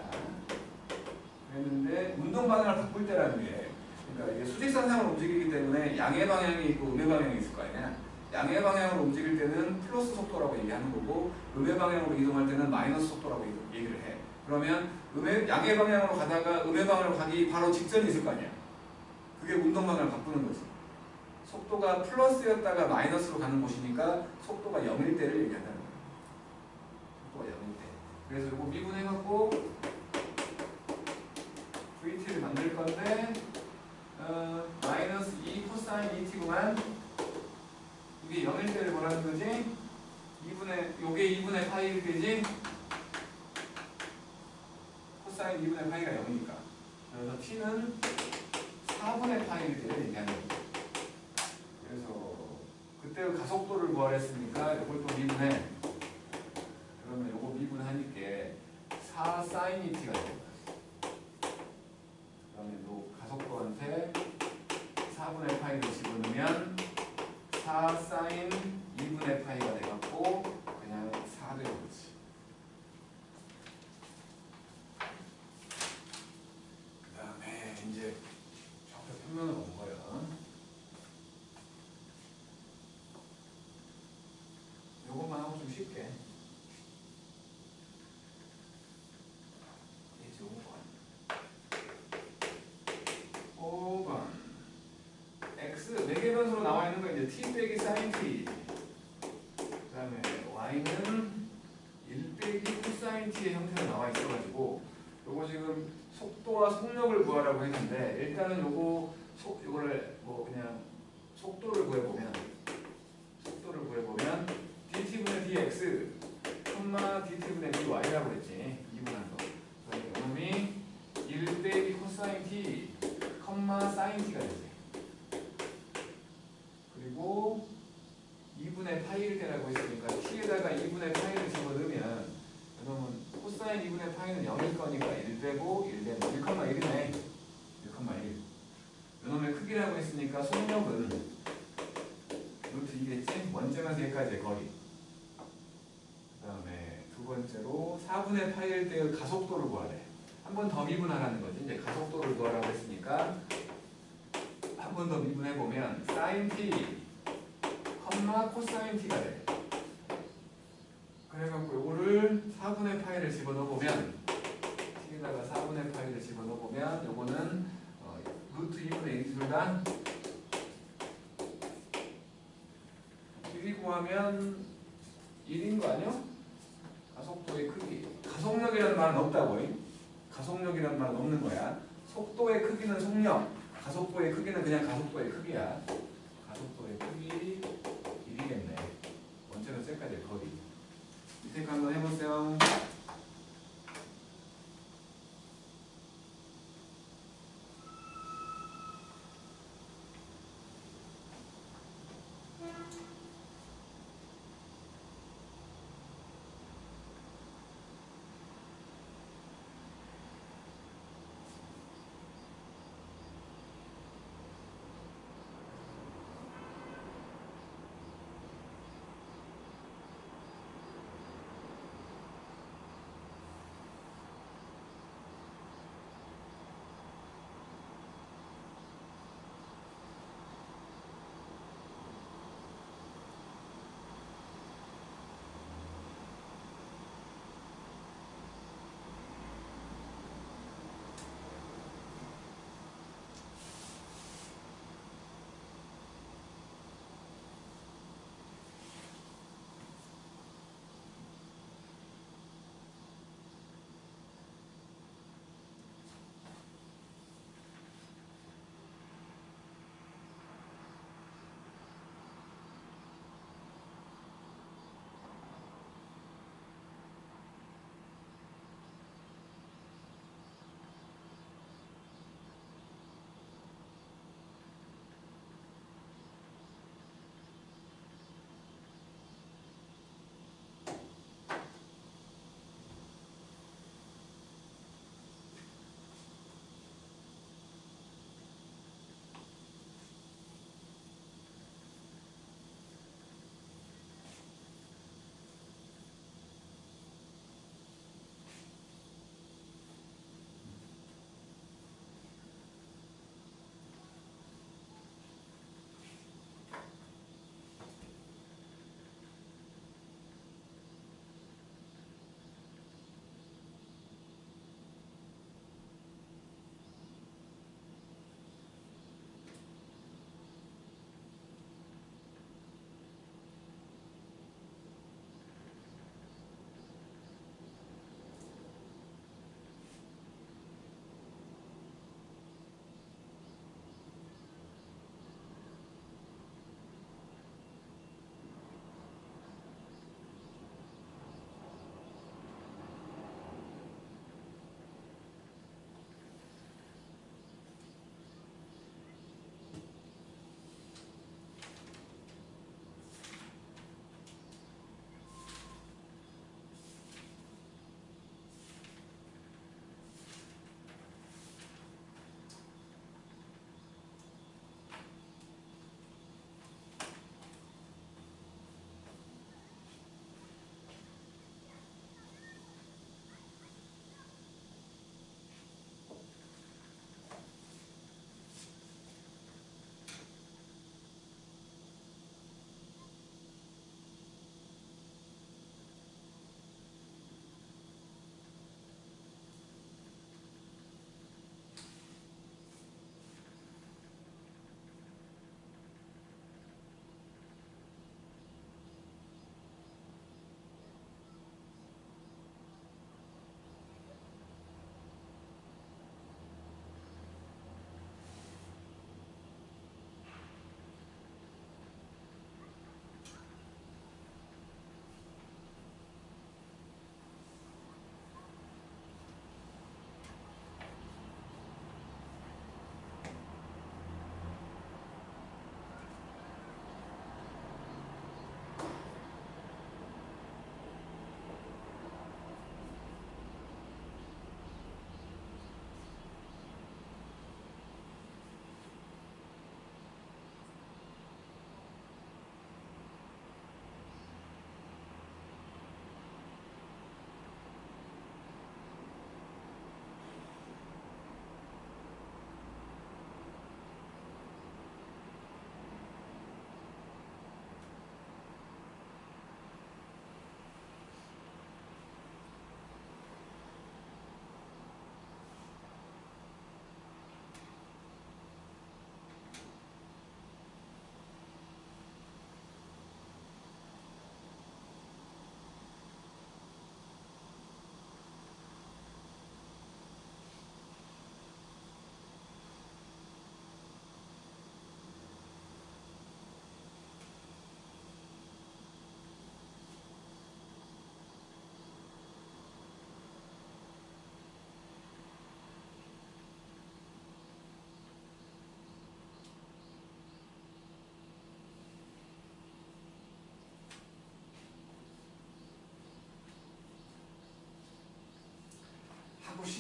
그랬는데 운동 방향을 바꿀 때라는 게 그러니까 이게 수직선상으로 움직이기 때문에 양의 방향이 있고 음의 방향이 있을 거 아니야. 양의 방향으로 움직일 때는 플러스 속도라고 얘기하는 거고 음의 방향으로 이동할 때는 마이너스 속도라고 얘기를 해. 그러면 양의 방향으로 가다가 음의 방향으로 가기 바로 직전이 있을 거 아니야. 그게 운동 방향을 바꾸는 거지. 속도가 플러스였다가 마이너스로 가는 곳이니까 속도가 0일 때를 얘기한다는 거야. 속도가 0일 때. 그래서 이거 미분해갖고 VT를 만들 건데 마이너스 2 코사인 2t구만. 이게 0일 때를 뭐라는 거지? 요게 2분의 파이일 때지? 코사인 2분의 파이가 0이니까. 그래서 t는 4분의 파이일 때를 얘기하는 거죠. 그래서 그때 가속도를 구하랬으니까 이걸 또 미분해. 그러면 이거 미분하니까 4 사인 2t가 됩니다. 그러면 또 가속도한테 4분의 파이를 집어넣으면 4 사인 2분의 파이가 돼갖고 그냥 4 되는 거지. 그 다음에 이제 좌표 평면을 온 거야. 요것만 하고 좀 쉽게. 이제 5번. x 매개변수로 나와 있는 거 이제 t 빼기 사인 t. 그 다음에 y는 1 빼기 코사인 t의 형태로 나와 있어가지고 요거 지금 속도와 속력을 구하라고 했는데 일단은 요거를 뭐 그냥 속도를 구해보면 dt분의 dx, dt분의 dy라고 그랬지. 이분한 거. 그러니까 이놈이 1 빼기 코사인 t, 사인 t가 되지. 그리고 2분의 파이일 때라고 했으니까 t에다가 2분의 파이를 집어넣으면 이놈은 코사인 2분의 파이는 0일 거니까 1 빼고 1 되면 1,1이네. 1,1. 이놈의 크기라고 했으니까 속력은 루트 2겠지? 원점에서 여기까지의 거리. 그 다음에 두 번째로 4분의 파이일 때의 가속도를 구하래. 한 번 더 미분하라는 거지. 이제 가속도를 구하라고 했으니까 한 번 더 미분해보면 사인 t, 코사인 t가 돼. 그래갖고 요거를 4분의 파이를 집어넣어보면 t에다가 4분의 파이를 집어넣어보면 요거는 루트 2분의 1이 둘다 1이 구하면 1인 거 아니야? 가속도의 크기. 가속력의 속도라는 말은 없다고. 가속력이라는 말은 없는 거야. 속도의 크기는 속력, 가속도의 크기는 그냥 가속도의 크기야. 가속도의 크기 1이겠네. 원체는 셀까지의 거리. 밑에 거 한번 해보세요.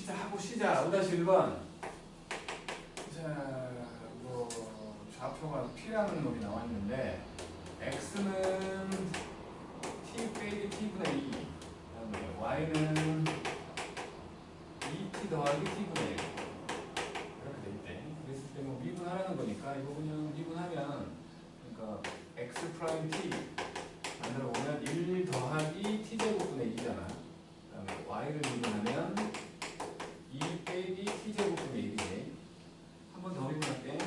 시작. 5-1번. 자, 뭐 좌표가 P라는 놈이 나와 있는데 X는 T 빼기 T분의 2. 그다음에 Y는 2T 더하기 T분의 1. 이렇게 돼 있대. 그랬을 때 뭐 미분하라는 거니까 이거 그냥 미분하면 그러니까 X 프라임 T 만들어 보면 1 더하기 T제곱분의 2잖아. 그다음에 Y를 미분하면 2 빼기 T제곱분의 1이지. 한 번 더 미분할게.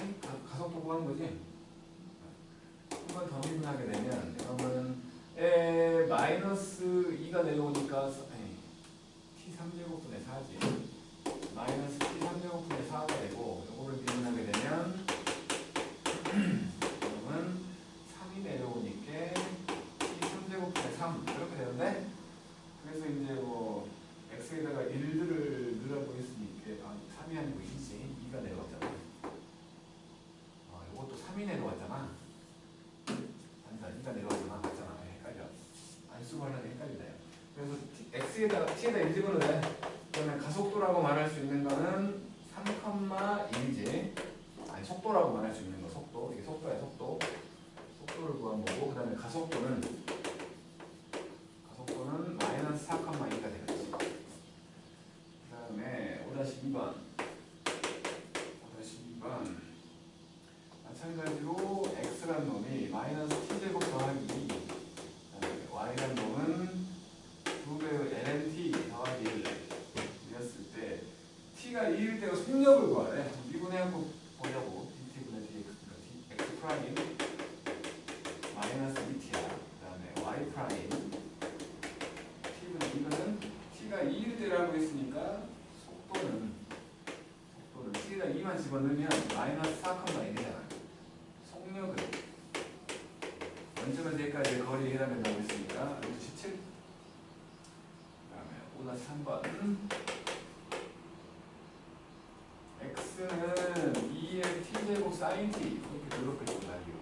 가속도 구하는 거지. 한 번 더 미분하게 되면 그러면 마이너스 2가 내려오니까 T 3제곱분의 4지. 마이너스 T 3제곱분의 4가 되고 이거를 미분하게 되면 그러면 3이 내려오니까 T 3제곱분의 3 이렇게 되는데 그래서 이제 뭐 x에다가 1을 넣으라고 했으니까 3이 아니고 2지. 2가 내려왔잖아. 이것도 3이 내려왔잖아. 아니다. 2가 내려왔잖아. 맞잖아. 헷갈려. 안 쓰고 하려면 헷갈리네요. 그래서 x에다가 t에다 1 집어넣으래. 그러면 가속도라고 말할 수 있는 거는 3,1이지. 아니 속도라고 말할 수 있는 거 속도. 이게 속도야 속도. 속도를 구한 거고 그 다음에 가속도는 마이너스 4,2가 되겠지. 그 다음에 5-2번. 마찬가지로 x란 놈이 마이너스 t제곱 더하기 2. 그다음에 y란 놈은 2배의 ln 더하기 1 이었을 때 t가 2일 때가 속력을 구하래. 미분해갖고 보자고. dt분의 dx, 그러니까 x 프라임 마이너스 2t야. 그 다음에 y 프라임 t분의 이거는 t가 2일 때라고 했으니까 속도는 t에다 2만 집어넣으면 마이너스 4,1이잖아. 속력은 원점에서 여기까지 거리 해당된다고 했으니까 17. 그 다음에 5-3번. x는 2의 t제곱 sin t 이렇게 이렇게 나뉘어.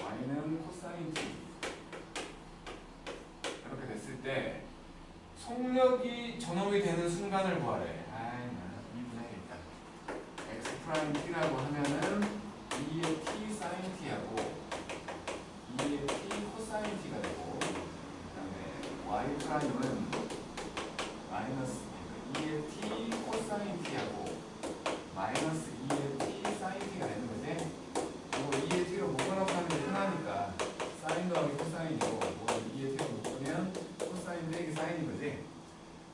y는 코사인 t 이렇게 됐을 때 속력이 전압이 되는 순간을 구하래. 미분해야겠다. x 프라임 t라고 하면은 2의 t sin t하고 2의 t 코사인 t가 되고 그다음에 y 프라임은 마이너스 2의 t 코사인 t하고 마이너스 2의 t sin t가 되는 거지. 뭐 2의 t로 묶어놓고 하는 게 편하니까 사인 더하기 코사인이고 뭐 2의 t로 묶으면 코사인 빼기 사인인 거지.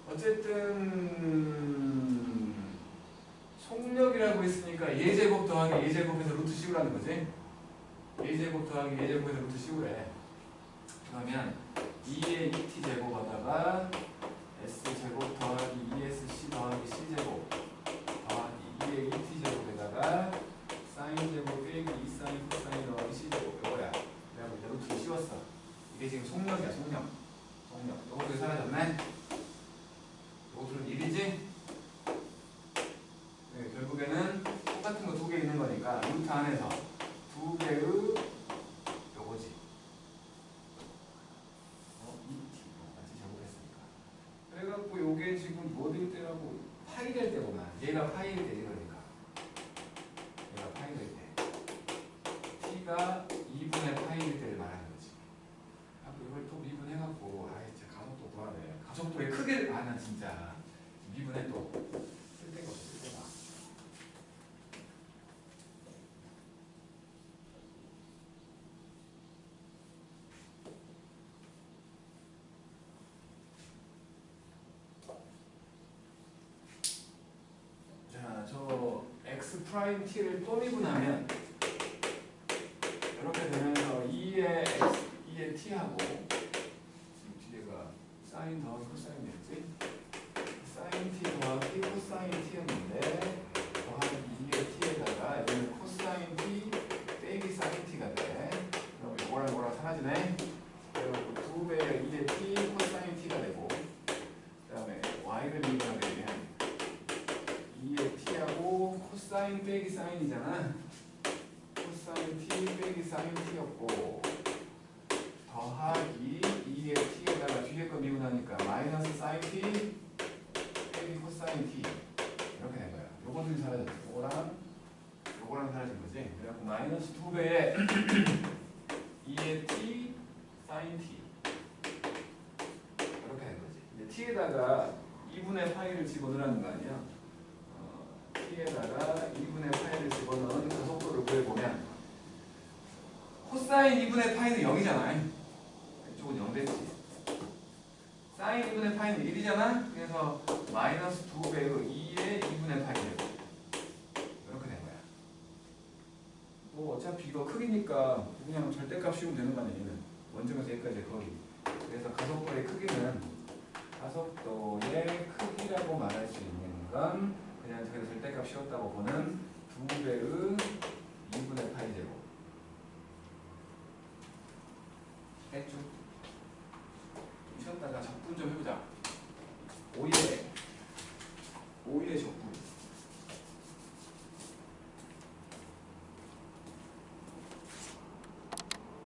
어쨌든 속력이라고 했으니까 예제곱 더하기 예제곱에서 루트 씌우라는 거지. 예제곱 더하기 예제곱에서 루트 씌우래. 그러면 2의 2t 제곱하다가 s제곱 더하기 2sc 더하기 c제곱 더하기 2의 2t 제곱에다가 사인제곱 빼기 2사인 코사인 더하기 c제곱 이거야. 내가 이제 루트를 씌웠어. 이게 지금 속력이야. 속력. 이것도 사라졌네. 이것들은 1이지? 네, 결국에는 똑같은 거 2개 있는 거니까 루트 안에서 2개의 요거지. 2t 같이 제곱했으니까. 그래갖고 요게 지금 뭐 될 때라고 파이 될 때구나. 얘가 파이일 때지 그러니까. 얘가 파이 될 때. t가 2분의 파이일 때를 말하는 거지. 이걸 또 미분해갖고 진짜 가속도 구하네. 가속도의 크기를 나 진짜 미분해 또 쓸데가 없어. 쓸데가. 자, 저 x 프라임 t를 또 미분하면 이렇게 되면서 2의 t하고 뒤에가 사인 더하기 코사인 됐지? 사인 t 더하기 코사인 t였는데 더하기 2의 t에다가 여기는 코사인 t 빼기 사인 t가 돼. 그럼 이거랑 이거랑 사라지네. 그리고 2배의 2의 t 코사인 t가 되고 그 다음에 y를 미분하게 되면 2의 t하고 코사인 빼기 사인이잖아. 코사인 t 빼기 사인 t였고 더하기 2의 t에다가 뒤에 거 미분하니까 마이너스 사인 t 빼기 코사인 t 마이너스 2배의 2의 t sin t 이렇게 된 거지. 이제 t에다가 2분의 파이를 집어넣으라는 거 아니야. t에다가 2분의 파이를 집어넣은 가속도를 구해보면 코사인 2분의 파이는 0이잖아. 이쪽은 0 됐지. 사인 2분의 파이는 1이잖아. 그래서 마이너스 2배의 2의 2분의 파이를 이렇게 된 거야. 뭐 어차피 이거 크기니까 그냥 절대값 씌우면 되는 거 아니야. 얘는 원점에서 여기까지의 거리. 그래서 가속도의 크기는 가속도의 크기라고 말할 수 있는 건 그냥 저기서 절대값 씌웠다고 보는 2배의